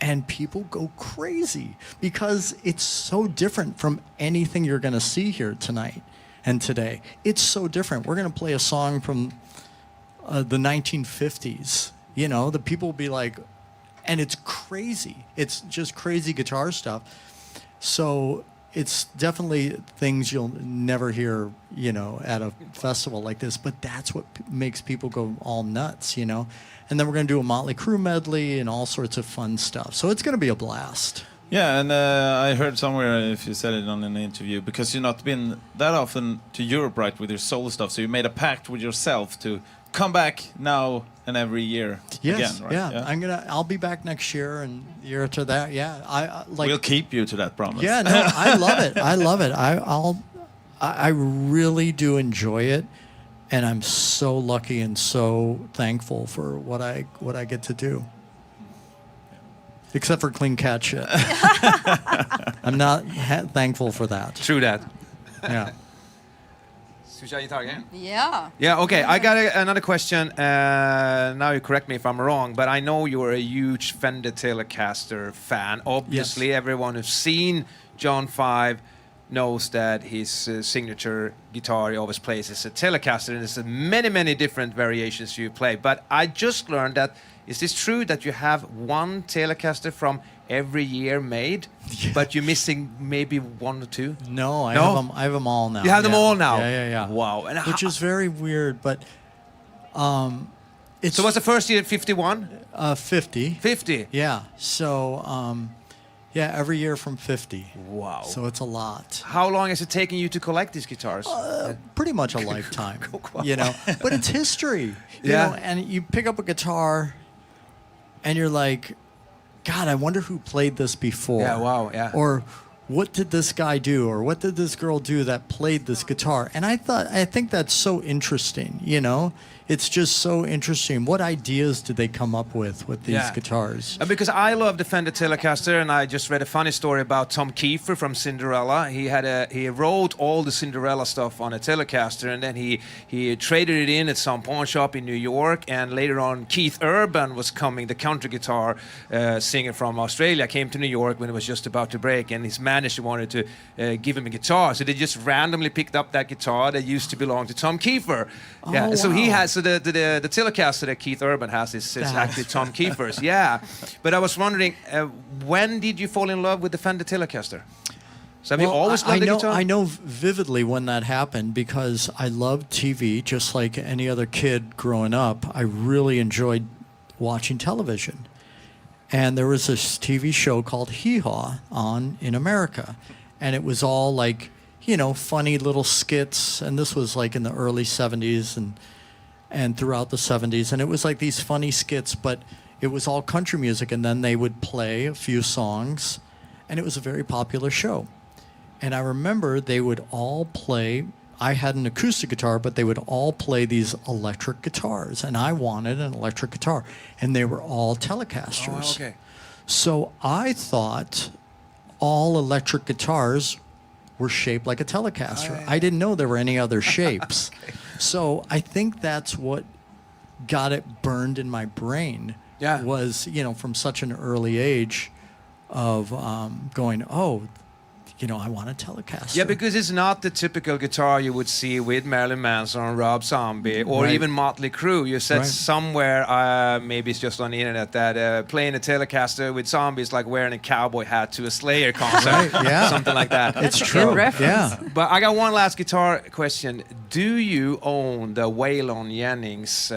and people go crazy because it's so different from anything you're going to see here tonight and today. It's so different. We're going to play a song from the 1950s. The people will be like, and it's crazy. It's just crazy guitar stuff. So it's definitely things you'll never hear, at a festival like this. But that's what makes people go all nuts, And then we're going to do a Motley Crue medley and all sorts of fun stuff. So it's going to be a blast. Yeah, and I heard somewhere, if you said it on an interview, because you've not been that often to Europe, right, with your solo stuff, so you made a pact with yourself to come back now and every year Yes, again, right? yeah. I'll be back next year and the year after that. Yeah, I like. We'll keep you to that promise. Yeah, no, I love it. I love it. I really do enjoy it, and I'm so lucky and so thankful for what I get to do. Except for clean cat shit. I'm not thankful for that. True that. Yeah. Ska vi köra gitarrgrejen? Yeah. Yeah, okay. I got another question. Now you correct me if I'm wrong, but I know you're a huge Fender Telecaster fan. Obviously, everyone who's seen John 5 knows that his signature guitar he always plays is a Telecaster, and there's many different variations you play. But I just learned that, is this true that you have one Telecaster from every year made, but you're missing maybe 1 or 2? No, I have them all now. You have them all now? Yeah. Wow. And Which is very weird, but it's... So what's the first year, 51? 50. 50? Yeah, so... every year from 50. Wow. So it's a lot. How long has it taken you to collect these guitars? Pretty much a lifetime, But it's history, Yeah. And you pick up a guitar, and you're like, God, I wonder who played this before. Yeah, wow, yeah. Or what did this guy do? Or what did this girl do that played this guitar? And I think that's so interesting, It's just so interesting. What ideas did they come up with these guitars? Because I love the Fender Telecaster, and I just read a funny story about Tom Kiefer from Cinderella. He wrote all the Cinderella stuff on a Telecaster, and then he traded it in at some pawn shop in New York. And later on, Keith Urban was coming, the country guitar singer from Australia, came to New York when it was just about to break, and his manager wanted to give him a guitar, so they just randomly picked up that guitar that used to belong to Tom Kiefer. So he has. So the Telecaster that Keith Urban has is actually Tom Kiefer's. Yeah, but I was wondering, when did you fall in love with the Fender Telecaster? So have you always loved the guitar? I know vividly when that happened because I loved TV, just like any other kid growing up. I really enjoyed watching television. And there was this TV show called Hee Haw on in America. And it was all like, funny little skits. And this was like in the early 70s. and throughout the 70s. And it was like these funny skits, but it was all country music. And then they would play a few songs, and it was a very popular show. And I remember they would all play. I had an acoustic guitar, but they would all play these electric guitars. And I wanted an electric guitar. And they were all Telecasters. Oh, okay. So I thought all electric guitars were shaped like a Telecaster. I didn't know there were any other shapes. So I think that's what got it burned in my brain. Yeah. Was, from such an early age of going, oh, I want a Telecaster. Yeah, because it's not the typical guitar you would see with Marilyn Manson, Rob Zombie, or Right. even Motley Crue. You said Right. somewhere, maybe it's just on the internet, that playing a Telecaster with Zombie is like wearing a cowboy hat to a Slayer concert. Right, yeah. Something like that. It's a good true. reference. Yeah. But I got one last guitar question. Do you own the Waylon Jennings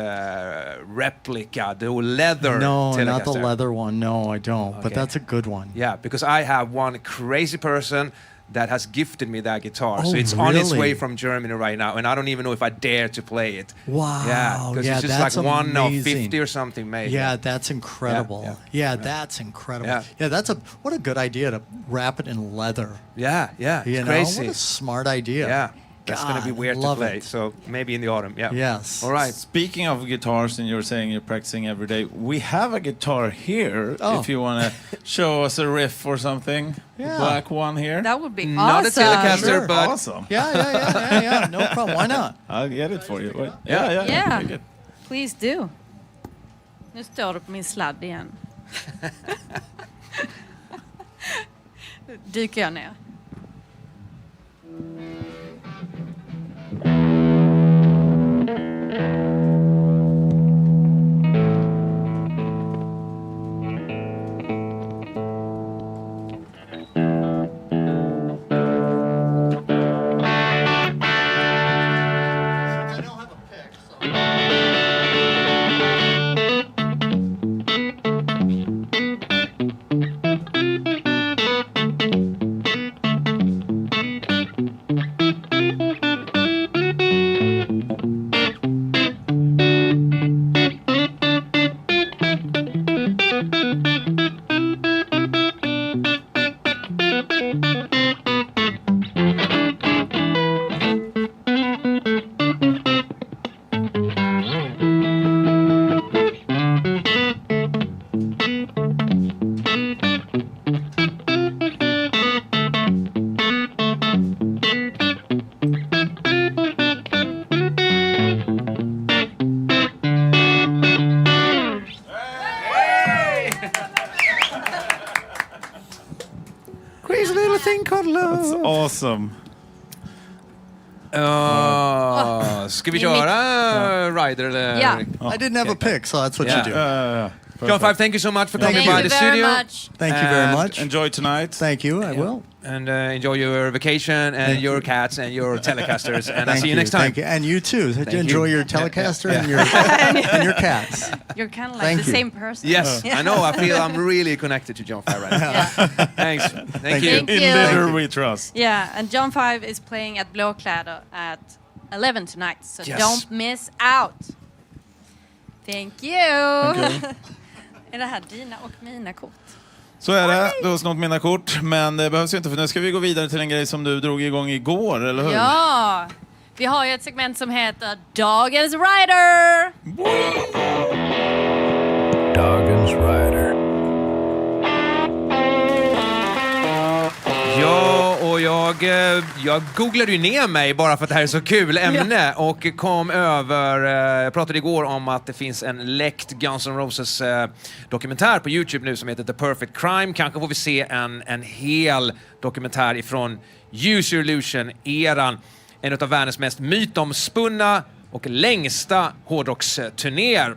replica, the leather No, Telecaster? not the leather one. No, I don't. But Okay. that's a good one. Yeah, because I have one crazy person that has gifted me that guitar. Oh, So it's on its really? way from Germany right now, and I don't even know if I dare to play it. Wow. Yeah, because Yeah, it's just that's like 1 of amazing. 50 or something made. Yeah, that's incredible. Yeah, Yeah, that's incredible. Yeah. Yeah, what a good idea to wrap it in leather. Yeah, it's You know, crazy. what a smart idea. Yeah, that's going to be God, weird to love play. it. So maybe in the autumn, yeah. Yes. All right. Speaking of guitars, and you're saying you're practicing every day, we have a guitar here. Oh. If you want to show us a riff or something, Yeah. black one here. That would be Not a awesome. Telecaster, Sure. but Awesome. Yeah. No problem. Why not? I'll get it for you. Wait. Yeah. Yeah. Take it. Please do. Nu står du på min sladd igen. Dyker jag ner. I don't have a pick, so. Crazy little thing called love. It's awesome. Ska vi köra Rider? Eller? Ja. I didn't have a pick, so that's what Yeah. you do. John Five, thank you so much for coming Thank by you the very studio. much. Thank you very And much. Enjoy tonight. Thank you. I will. And enjoy your vacation and Thank your you. cats and your Telecasters. And I'll Thank see you next time. Thank you. And you too. Enjoy you. your Telecaster and your and your cats. You're kind of like Thank the you. same person. Yes, I know. I feel I'm really connected to John Five right now. Yeah. Thanks. Thank you. Thank In you. Litter we trust. Yeah, and John 5 is playing at Blåkläder at 11 tonight, so Yes. don't miss out. Thank you. Är det här dina och mina kort? Så är det. Du har snott mina kort, men det behövs ju inte för nu ska vi gå vidare till en grej som du drog igång igår, eller hur? Ja, vi har ju ett segment som heter Dagens Rider. Dagens Rider. Ja, och jag googlade ju ner mig bara för att det här är så kul ämne och kom över, jag pratade igår om att det finns en läckt Guns N' Roses dokumentär på YouTube nu som heter The Perfect Crime. Kanske får vi se en hel dokumentär ifrån Use Your Illusion-eran. En av världens mest mytomspunna och längsta hårdrocksturnéer.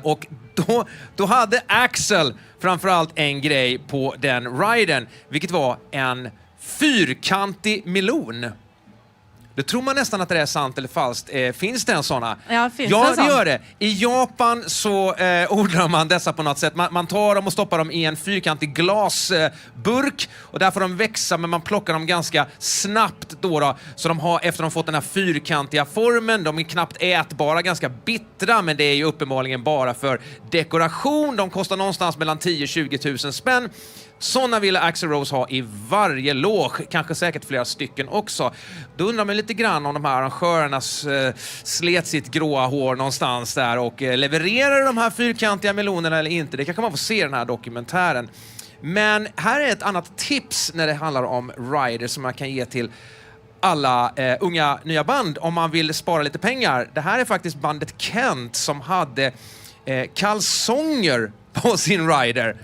Och då hade Axl framförallt en grej på den riden, vilket var en fyrkantig melon. Då tror man nästan att det är sant eller falskt. Finns det en såna? Ja, finns ja, det en sån? gör det. I Japan så odlar man dessa på något sätt. Man tar dem och stoppar dem i en fyrkantig glasburk och där får de växa, men man plockar dem ganska snabbt då. Så de har, efter de fått den här fyrkantiga formen, de är knappt ätbara, ganska bittra, men det är ju uppenbarligen bara för dekoration. De kostar någonstans mellan 10-20 000 spänn. Såna ville Axl Rose ha i varje loge, kanske säkert flera stycken också. Då undrar man lite grann om de här arrangörerna slet sitt gråa hår någonstans där och levererar de här fyrkantiga melonerna eller inte. Det kanske man får se i den här dokumentären. Men här är ett annat tips när det handlar om riders som man kan ge till alla unga nya band om man vill spara lite pengar. Det här är faktiskt bandet Kent som hade kalsonger på sin rider.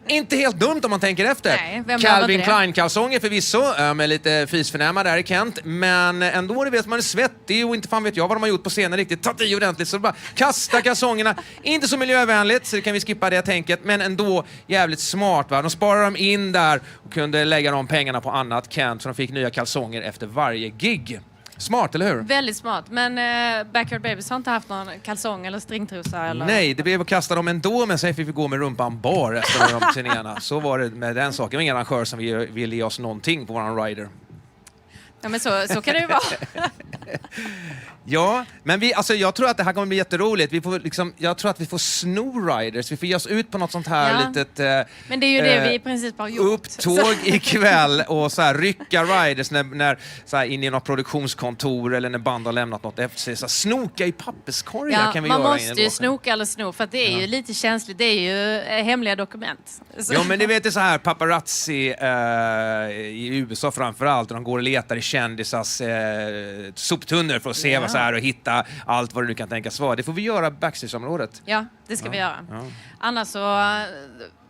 Inte helt dumt om man tänker efter. Nej, vem Calvin det? Klein-kalsonger förvisso, med lite fisförnäma där i Kent. Men ändå, det vet man är svettig och inte fan vet jag vad de har gjort på scenen riktigt. Tagit i ordentligt, så bara kasta kalsongerna. Inte så miljövänligt, så det kan vi skippa det tänket. Men ändå jävligt smart, va? De sparar dem in där och kunde lägga de pengarna på annat Kent, så de fick nya kalsonger efter varje gig. Smart, eller hur? Väldigt smart. Men Backyard Babies har inte haft någon kalsong eller stringtrosa? Eller? Nej, det blev att kasta dem ändå, men sen fick vi gå med rumpan bar resten av de turnéerna. Så var det med den saken. Det var ingen arrangör som ville ge oss någonting på våran rider. Ja, men så kan det ju vara. Ja, men jag tror att det här kommer bli jätteroligt. Jag tror att vi får sno riders. Vi får ge oss ut på något sånt här litet Men det är ju det vi i princip har gjort. upptåg ikväll och så här rycka riders när så här in i något produktionskontor eller när band har lämnat något efter sig. Så här, snoka i papperskorgar kan vi man göra. måste ju snoka eller sno, för att det är ju lite känsligt. Det är ju hemliga dokument. Så. Ja, men det vet så här paparazzi i USA framförallt, och de går och letar i kändisars soptunnor för att se vad så här och hitta allt vad du kan tänkas vara. Det får vi göra backstage-området. Ja, det ska vi göra. Ja. Annars så...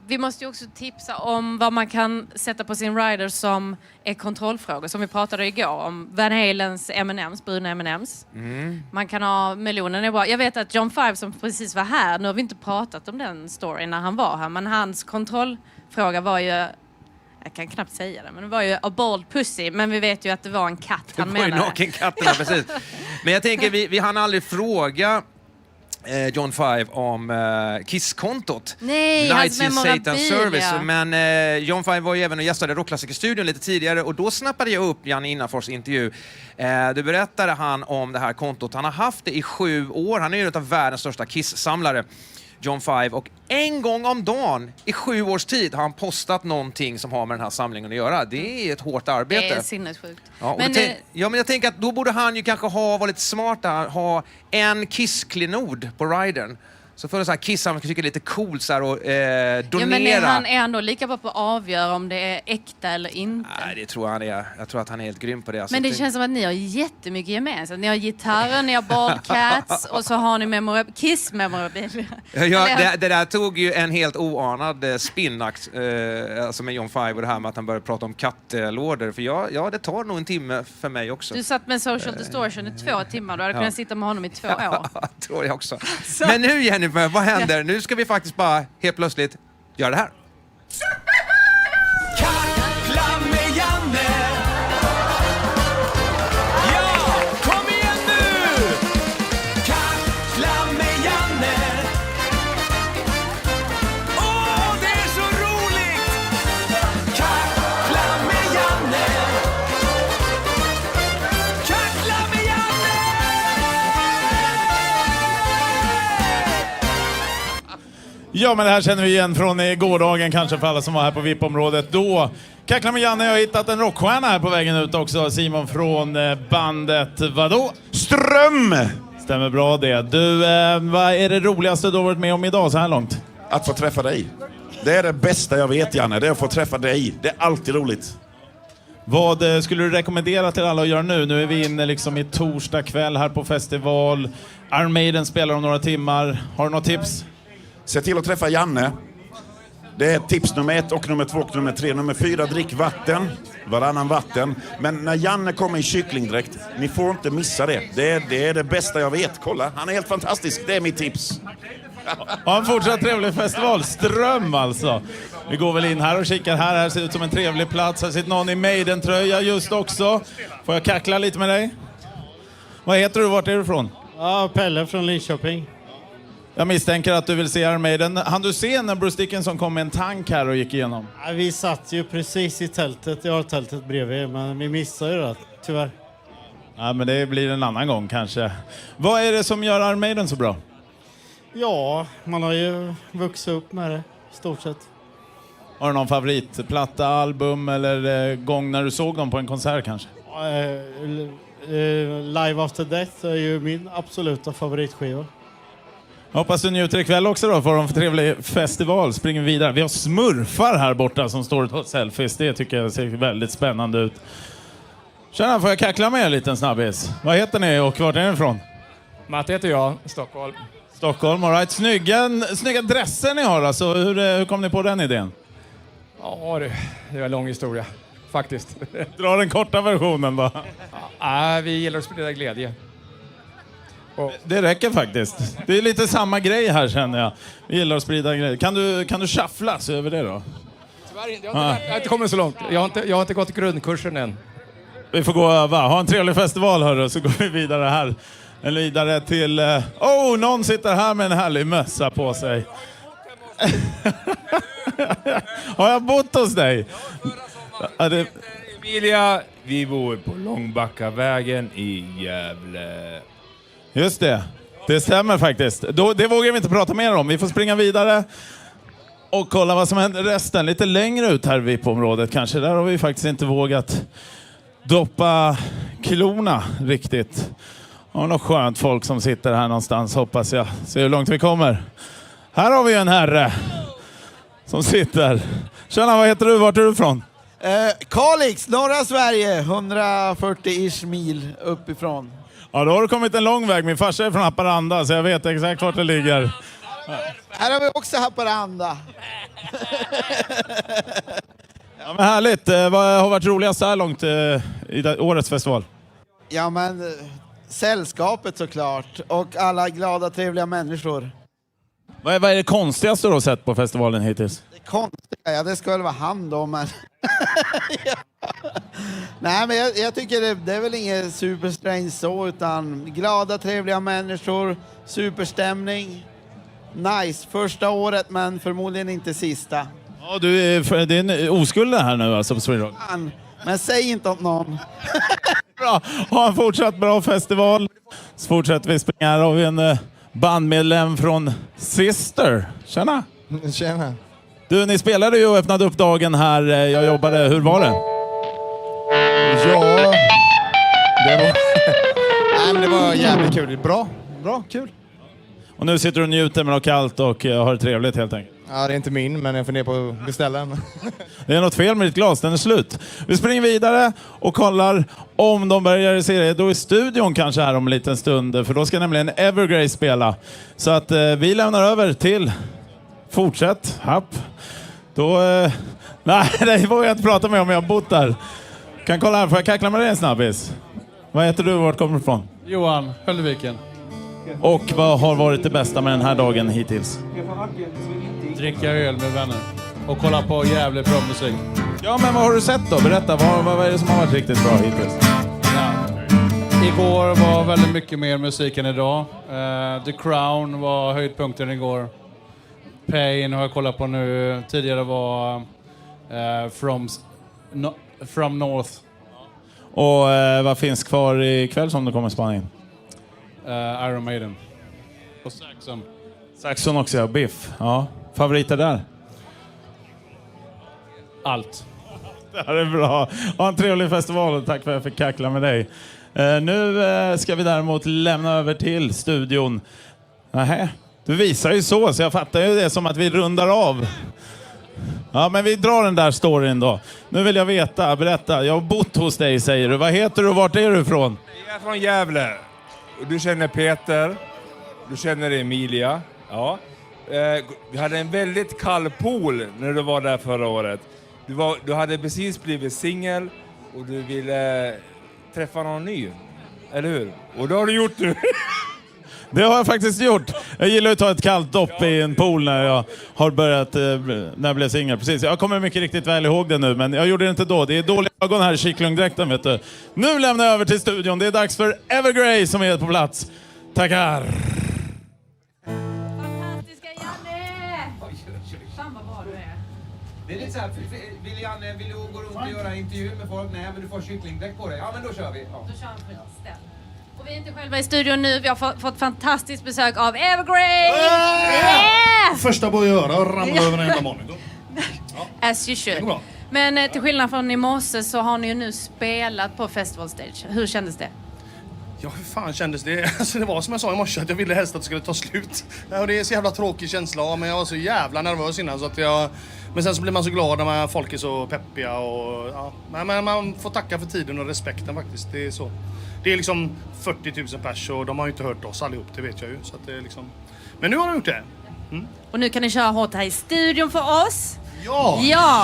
Vi måste ju också tipsa om vad man kan sätta på sin rider som är kontrollfrågor. Som vi pratade igår om Van Halens M&M's, bruna M&M's. Man kan ha melonen är bra. Jag vet att John Five som precis var här, nu har vi inte pratat om den storyn när han var här, men hans kontrollfråga var ju... Jag kan knappt säga det, men det var ju a bald pussy. Men vi vet ju att det var en katt han menade. Det var ju nakenkatterna, precis. Men jag tänker, vi hann aldrig fråga John Five om Kiss-kontot. Nej, Nights in Satan's memorabilia. Service. Men John Five var ju även och gästade Rockklassikerstudion lite tidigare, och då snappade jag upp Janne Innafors intervju. Då berättade han om det här kontot. Han har haft det i 7 år. Han är ju en av världens största Kiss-samlare, John Five, och en gång om dagen i 7 års tid har han postat någonting som har med den här samlingen att göra. Det är ett hårt arbete. Det är sinnessjukt. Ja, Men, men jag tänker att då borde han ju kanske vara lite smart där, ha en Kiss-klenod på ridern. Så för att så här Kiss, han tycker det är lite coolt så här, och donera. Ja, men han är ändå lika bra på att avgöra om det är äkta eller inte. Nej, det tror han är. Jag tror att han är helt grym på det. Men det känns som att ni har jättemycket gemensamt. Ni har gitarren, ni har Bald Cats och så har ni Kiss-memorabilia. Ja, det där tog ju en helt oanad spinnax alltså med John Five och det här med att han började prata om kattlådor. För det tar nog en timme för mig också. Du satt med Social Distortion i 2 timmar. Du hade kunnat sitta med honom i 2 år. Ja, tror jag också. Men nu, Jennifer, vad händer? Nu ska vi faktiskt bara helt plötsligt göra det här. Kackla med Janne. Ja, kom igen nu! Kackla med Janne. Åh, det är så roligt! Kackla med Janne. Kackla med Janne! Ja, men det här känner vi igen från gårdagen, kanske för alla som var här på VIP-området. Då Kackla med Janne, jag har hittat en rockstjärna här på vägen ut också. Simon från bandet, vadå? Ström! Stämmer bra det. Du, vad är det roligaste du har varit med om idag så här långt? Att få träffa dig. Det är det bästa jag vet, Janne. Det är att få träffa dig. Det är alltid roligt. Vad skulle du rekommendera till alla att göra nu? Nu är vi inne liksom i torsdag kväll här på festival. Iron Maiden spelar om några timmar. Har du något tips? Se till att träffa Janne. Det är tips nummer 1 och nummer 2 och nummer 3. Nummer 4, drick vatten. Varannan vatten. Men när Janne kommer i kycklingdräkt, ni får inte missa det. Det är det bästa jag vet. Kolla, han är helt fantastisk. Det är mitt tips. Ha en fortsatt trevlig festival. Ström alltså. Vi går väl in här och kikar här. Här ser ut som en trevlig plats. Här sitter någon i Maiden-tröja just också. Får jag kackla lite med dig? Vad heter du? Vart är du ifrån? Ja, Pelle från Linköping. Jag misstänker att du vill se Iron Maiden. Han du se när Bruce Dickinson kom med en tank här och gick igenom? Ja, vi satt ju precis i tältet. Jag har tältet bredvid, men vi missade ju det, tyvärr. Ja, men det blir en annan gång kanske. Vad är det som gör Iron Maiden så bra? Ja, man har ju vuxit upp med det, stort sett. Har du någon favoritplatta, album eller gång när du såg dem på en konsert kanske? Live After Death är ju min absoluta favoritskiva. Jag hoppas du njuter ikväll också då, för en trevlig festival. Springer vidare. Vi har smurfar här borta som står och tar selfies. Det tycker jag ser väldigt spännande ut. Tjena, får jag kackla med en liten snabbis? Vad heter ni och vart är ni ifrån? Matt heter jag, Stockholm. Stockholm, all right. Snygga dresser ni har alltså. Hur kom ni på den idén? Ja, det var en lång historia, faktiskt. Dra den korta versionen då. Ja, vi gillar att sprida glädje. Det räcker faktiskt. Det är lite samma grej här känner jag. Vi gillar att sprida grejer. Kan du shuffla så över det då? Tyvärr, jag har inte kommit så långt. Jag har inte gått grundkursen än. Vi får gå och öva. Ha en trevlig festival hörru, så går vi vidare här. Eller vidare till... någon sitter här med en härlig mössa på sig. Har jag bott hos dig? Emilia, vi bor på Långbackavägen i Gävle. Just det. Det stämmer faktiskt. Det vågar vi inte prata mer om. Vi får springa vidare och kolla vad som händer resten. Lite längre ut här vid på området kanske. Där har vi faktiskt inte vågat doppa klorna riktigt. Och något skönt folk som sitter här någonstans hoppas jag. Se hur långt vi kommer. Här har vi en herre som sitter. Tjena, vad heter du? Vart är du ifrån? Kalix, norra Sverige. 140-ish mil uppifrån. Ja, då har du kommit en lång väg. Min farsa är från Haparanda så jag vet exakt vart det ligger. Här har vi också Haparanda. Ja, men härligt. Vad har varit roligast så här långt i årets festival? Ja, men sällskapet såklart. Och alla glada, trevliga människor. Vad är det konstigaste du har sett på festivalen hittills? Det konstiga, ja det ska väl vara han då, men... ja. Nej, men jag tycker det är väl inget superstrange så, utan glada, trevliga människor, superstämning. Nice, första året men förmodligen inte sista. Ja, det är en oskuld här nu alltså på Sweden Rock. Men säg inte åt någon. Bra, ha en fortsatt bra festival. Så fortsätter vi springa. Här har vi en bandmedlem från Sister. Tjena! Tjena! Du, ni spelade ju och öppnade upp dagen här. Jag jobbade. Hur var det? Ja, det var jävligt kul. Bra, kul. Och nu sitter du och njuter med något kallt och har det trevligt helt enkelt. Ja, det är inte min, men jag funderar på att beställa en. Det är något fel med ditt glas, den är slut. Vi springer vidare och kollar om de börjar i serie. Då är studion kanske här om en liten stund, för då ska nämligen Evergrey spela. Så att vi lämnar över till... Fortsätt, happ. Då... nej, det vågar jag inte prata med om jag har bott där. Kan kolla här, får jag kackla med dig en snabbis? Vad heter du, vart kommer du ifrån? Johan, Höllviken. Och vad har varit det bästa med den här dagen hittills? Dricka öl med vänner. Och kolla på jävligt bra musik. Ja, men vad har du sett då? Berätta, vad är det som har varit riktigt bra hittills? Ja. Igår var väldigt mycket mer musik än idag. The Crown var höjdpunkten igår. Pain har jag kollat på nu. Tidigare var From North. Och vad finns kvar ikväll som du kommer Spanien? Iron Maiden. Och Saxon. Saxon också, ja. Biff. Ja. Favoriter där? Allt. Det här är bra. Ha en trevlig festival och tack för att jag fick kackla med dig. Nu ska vi däremot lämna över till studion. Nähä. Du visar ju så jag fattar ju det som att vi rundar av. Ja, men vi drar den där storyn då. Nu vill jag veta, berätta. Jag har bott hos dig, säger du. Vad heter du och vart är du ifrån? Jag är från Gävle. Du känner Peter. Du känner Emilia. Ja. Vi hade en väldigt kall pool när du var där förra året. Du hade precis blivit singel och du ville träffa någon ny. Eller hur? Och det har du gjort nu. Det har jag faktiskt gjort. Jag gillar att ta ett kallt dopp i en pool när jag har börjat, när jag blev singel. Precis. Jag kommer mycket riktigt väl ihåg det nu, men jag gjorde det inte då. Det är dåliga ögon här i kycklingdräkten, vet du. Nu lämnar jag över till studion. Det är dags för Evergrey som är på plats. Tackar! Fantastiska Janne! Fan vad bra du är. Det är lite så här, vill du gå runt och göra intervju med folk? Nej, men du får kycklingdräkt på dig. Ja, men då kör vi. Ja. Då kör vi ställ. Och vi är inte själva i studion nu. Vi har fått fantastiskt besök av Evergrey! Yeah! Första på att göra och ramla över en enda monitor. As you should. Men till skillnad från i morse så har ni ju nu spelat på Festival Stage. Hur kändes det? Ja, hur fan kändes det? Alltså, det var som jag sa i morse att jag ville helst att det skulle ta slut. Ja, och det är en så jävla tråkig känsla, men jag var så jävla nervös innan så att jag... Men sen så blir man så glad när folk är så peppiga och... Ja. Men man får tacka för tiden och respekten faktiskt. Det är så. Det är liksom 40 000 pers och de har ju inte hört oss allihop, det vet jag ju. Så att det är liksom... Men nu har de gjort det. Mm. Och nu kan ni köra hårt här i studion för oss. Ja!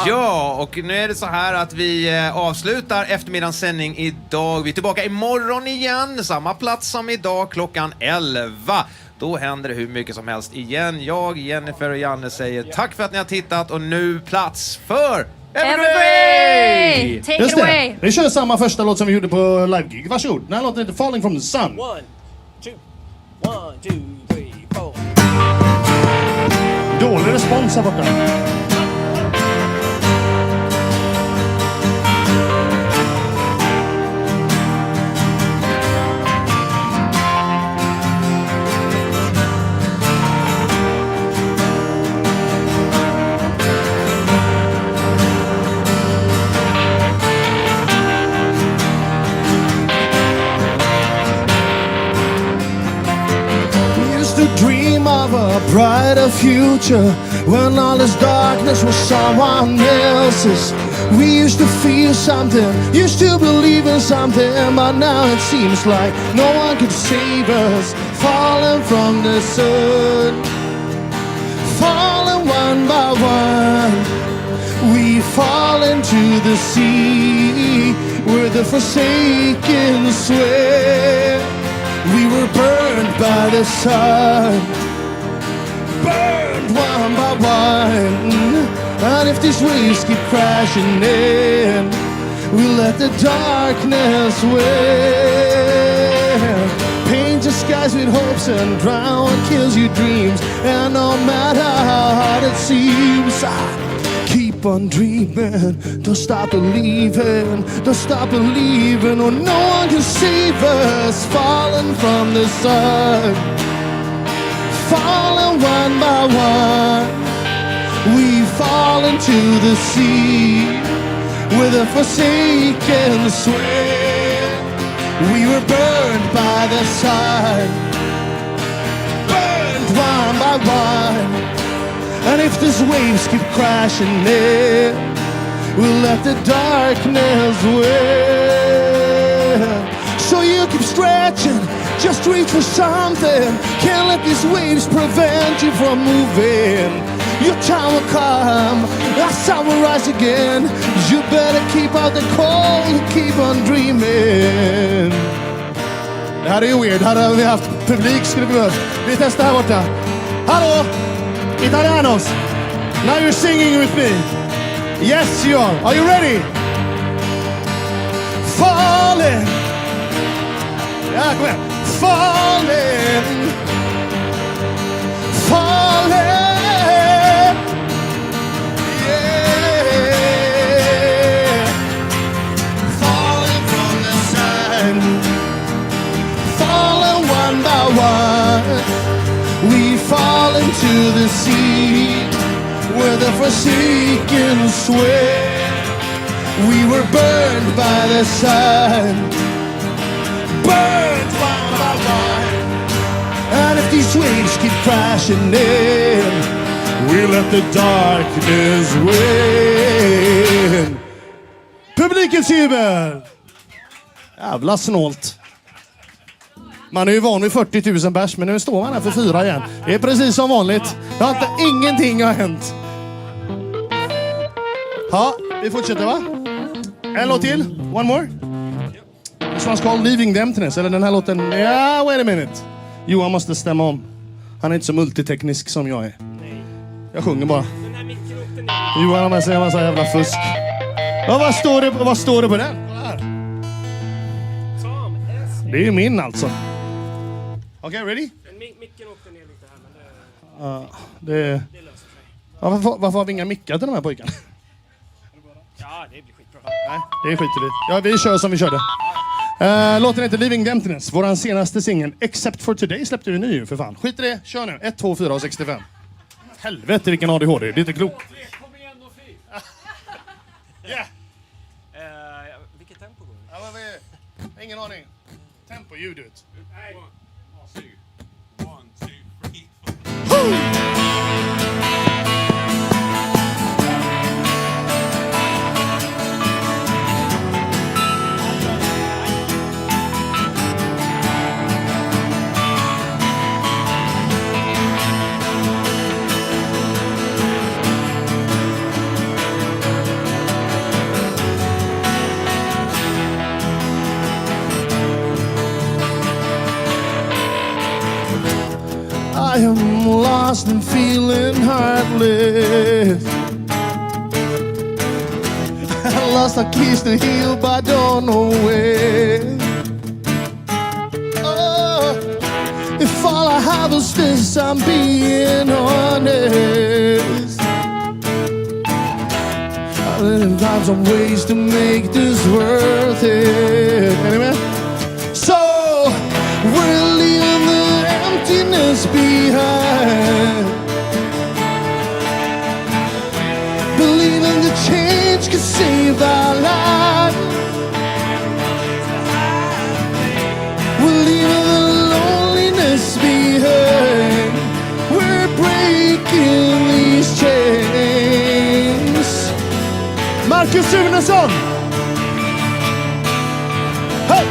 Ja, och nu är det så här att vi avslutar eftermiddagens sändning idag. Vi är tillbaka imorgon igen, samma plats som idag klockan 11. Då händer det hur mycket som helst igen. Jag, Jennifer och Janne säger tack för att ni har tittat och nu plats för Evergrey! Take it away! Vi kör samma första låt som vi gjorde på live-gig. Varsågod. Den här låten heter Falling from the Sun. 1, 2, 3, 4. Dålig respons här borta. Dream of a brighter future when all this darkness was someone else's. We used to feel something, used to believe in something, but now it seems like no one could save us. Falling from the sun, falling one by one, we fall into the sea where the forsaken swear. We were burned by the sun, burned one by one. And if these waves keep crashing in, we'll let the darkness win. Paint your skies with hopes and drown what kills your dreams. And no matter how hard it seems, keep on dreaming, don't stop believing, don't stop believing. Oh, no one can save us, falling from the sun, falling one by one. We fall into the sea with a forsaken swear. We were burned by the sun, burned one by one. And if these waves keep crashing in, we'll let the darkness win. So you keep stretching, just reach for something. Can't let these waves prevent you from moving. Your time will come, the sun will rise again. You better keep out the cold, keep on dreaming. Det här är ju weird. Här har vi haft publik, skulle vi behövt. Vi testar här borta. Hallå! Italianos! Now you're singing with me. Yes, you are. Are you ready? Falling. Ja, kom igen. Falling. Falling. Yeah. Falling from the sun, falling one by one. We fall into the sea where the forsaken swear. We were burned by the sun, burned one by one. And if these waves keep crashing in, we let the darkness win. Publikens jubel! Jävla snålt. Man är ju van vid 40 000 bärs, men nu står man här för 4 igen. Det är precis som vanligt. Ingenting har hänt. Ja, vi fortsätter va? En låt till. One more. This one's called Leaving the Emptiness. Eller den här låten... Ja, wait a minute. Johan måste stämma om. Han är inte så multiteknisk som jag är. Jag sjunger bara. Johan har med sig en massa jävla fusk. Ja, vad står det på den? Kolla här. Det är min alltså. Okej, ready? Micken åkte ner lite här, men det... Ja, varför har vi inga mickar till de här pojkarna? Ja, det blir skitbra. Nej, det är skit i det. Ja, vi kör som vi körde. Låten heter Living the Emptiness. Våran senaste singel, Except for Today, släppte vi ny för fan. Skit i det, kör nu. 1, 2, 4 och 65. Helvete vilken ADHD, det är inte klokt. Kom igen då, Fi. Yeah. Vilket tempo går det? Ja, men ingen aning. Tempo, ljudet. Nej. I am lost and feeling heartless. I lost the keys to heal, but I don't know where. Oh, if all I have is this, I'm being honest. I live out some ways to make this worth it. Anyway, so we're leaving the emptiness behind. Believing the change could save our lives. We're leaving the loneliness behind. We're breaking these chains. Marcus Sunason. Hey!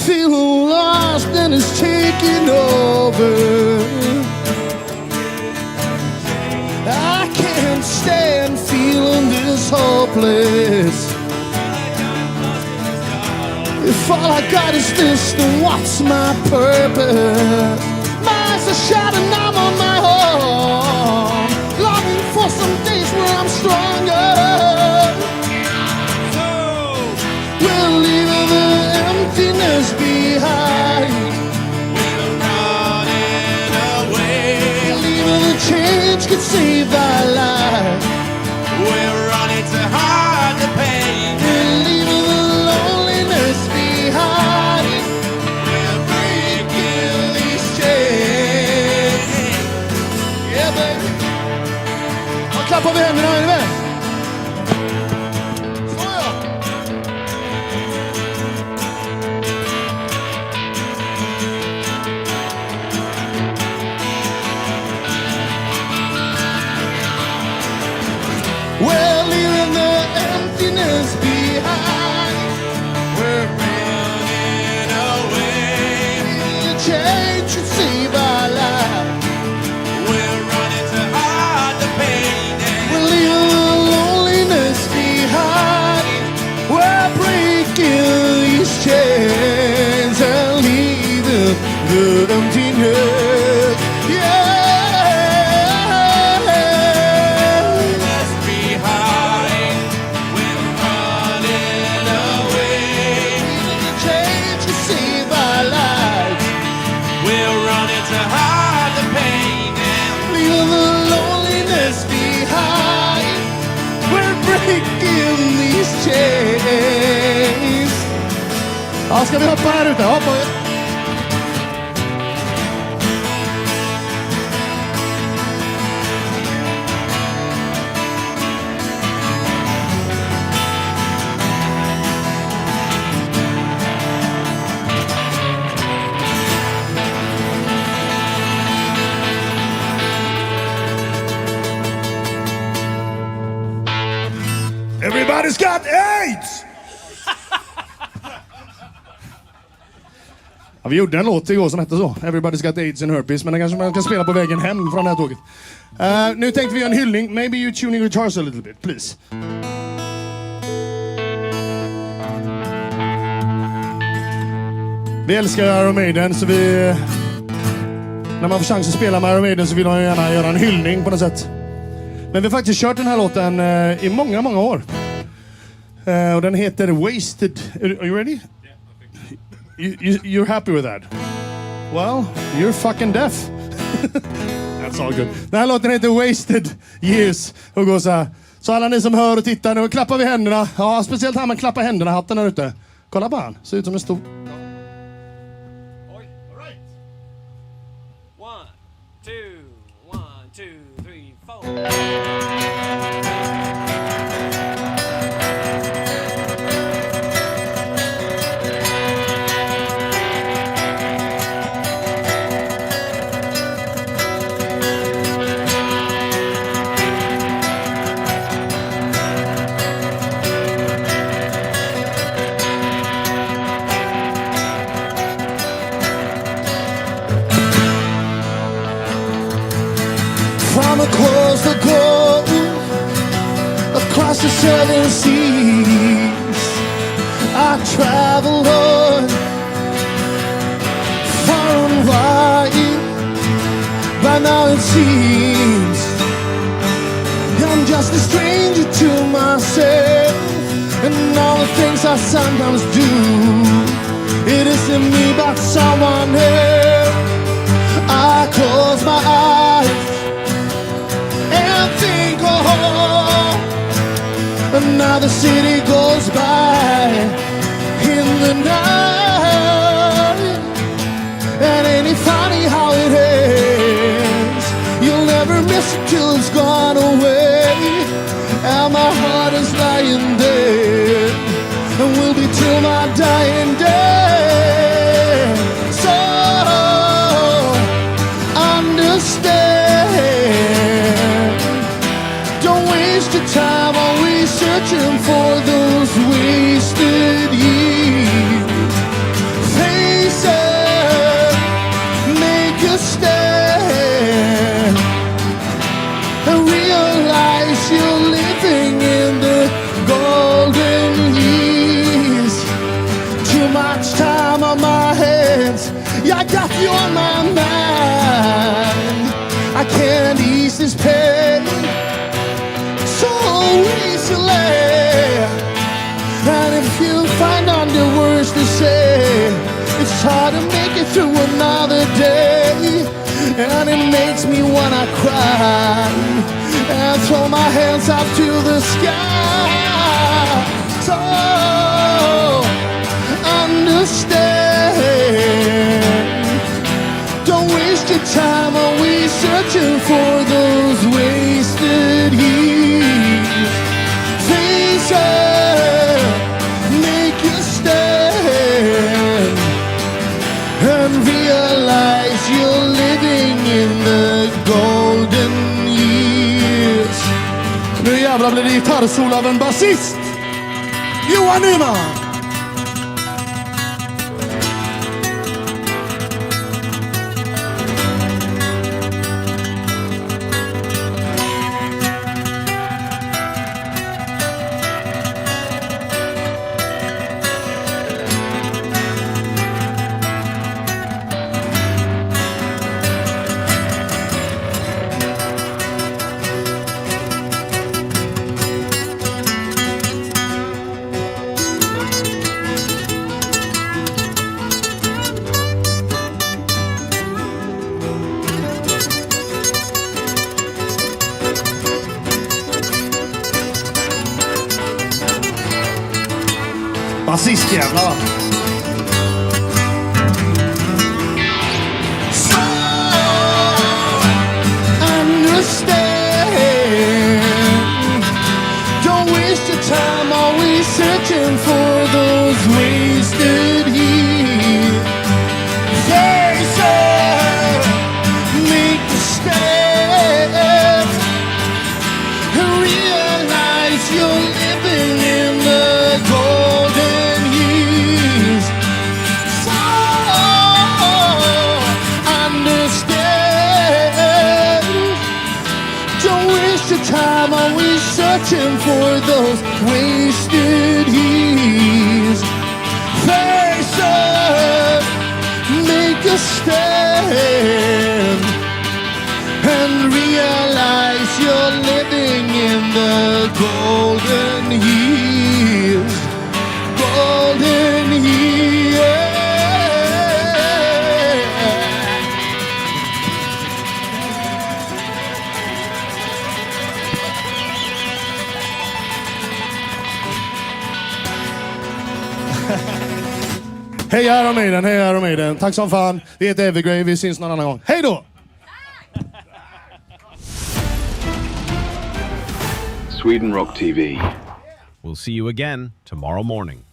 Feel lost and it's taking over. I can't stand feeling this hopeless. If all I got is this, then what's my purpose? My eyes are shut and I'm on my own, longing for some days where I'm stronger. We're leaving the emptiness behind. We're running away. Leaving the change could save our lives. We're running to hide the pain. We're leaving the loneliness behind. We're breaking these chains. Yeah, baby. Och klappar vi händerna, är ni med? We're leaving the emptiness behind. We're running away. The change should save our lives. We're running to hide the pain. We're leaving the loneliness behind. We're breaking these chains and leaving the emptiness. Yeah. Breaking these chains. Ja, ska vi hoppa här ute? Hoppa. Everybody's got AIDS! Ja, vi gjorde en låt igår som hette så. Everybody's got AIDS and herpes. Men den kanske man kan spela på vägen hem från det här tåget. Nu tänkte vi göra en hyllning. Maybe you tuning guitars a little bit, please. Vi älskar Iron Maiden, så vi... När man får chans att spela med Iron Maiden så vill man gärna göra en hyllning på något sätt. Men vi har faktiskt kört den här låten i många, många år. Och den heter Wasted. Are you ready? You're happy with that? Well, you're fucking deaf. That's all good. Den här låten heter Wasted Years och går så här. Så alla ni som hör och tittar nu, klappar vi händerna. Ja, speciellt här man klappar händerna, hatten där ute. Kolla på han, ser ut som en stor... From across the globe, across the seven seas, I travel on, far and wide. By now it seems I'm just a stranger to myself, and all the things I sometimes do, it isn't me but someone else. I close my eyes and think, oh, another city goes by in the night. And ain't it funny how it ends? You'll never miss it till it's gone away. And my heart is lying there, and will be till my dying day. So understand, don't waste your time always searching for those wasted years. Face it, make a stand, and realize you're living in the golden years. Too much time on my hands, yeah, I got you on my mind. I can't ease this pain so easily. And if you find on the words to say, it's hard to make it through another day. And it makes me wanna cry and throw my hands up to the sky. So understand, don't waste your time always searching for those wasted years. Face it, make a stand, and realize you're living in the golden years. Nu jävlar blir det gitarrsolo av en basist. Johan Nyman. Basistjävlar va? So understand, don't waste your time always searching for those wasted years. Face it, make the step, and realize you're living in the golden years. searching for those wasted years. Face up, make a stand, and realize you're living in the golden years. Golden years. Hej Iron Maiden, hej Iron Maiden. Tack som fan. Vi heter Evergrey, vi syns någon annan gång. Hej då! Sweden Rock TV. We'll see you again tomorrow morning.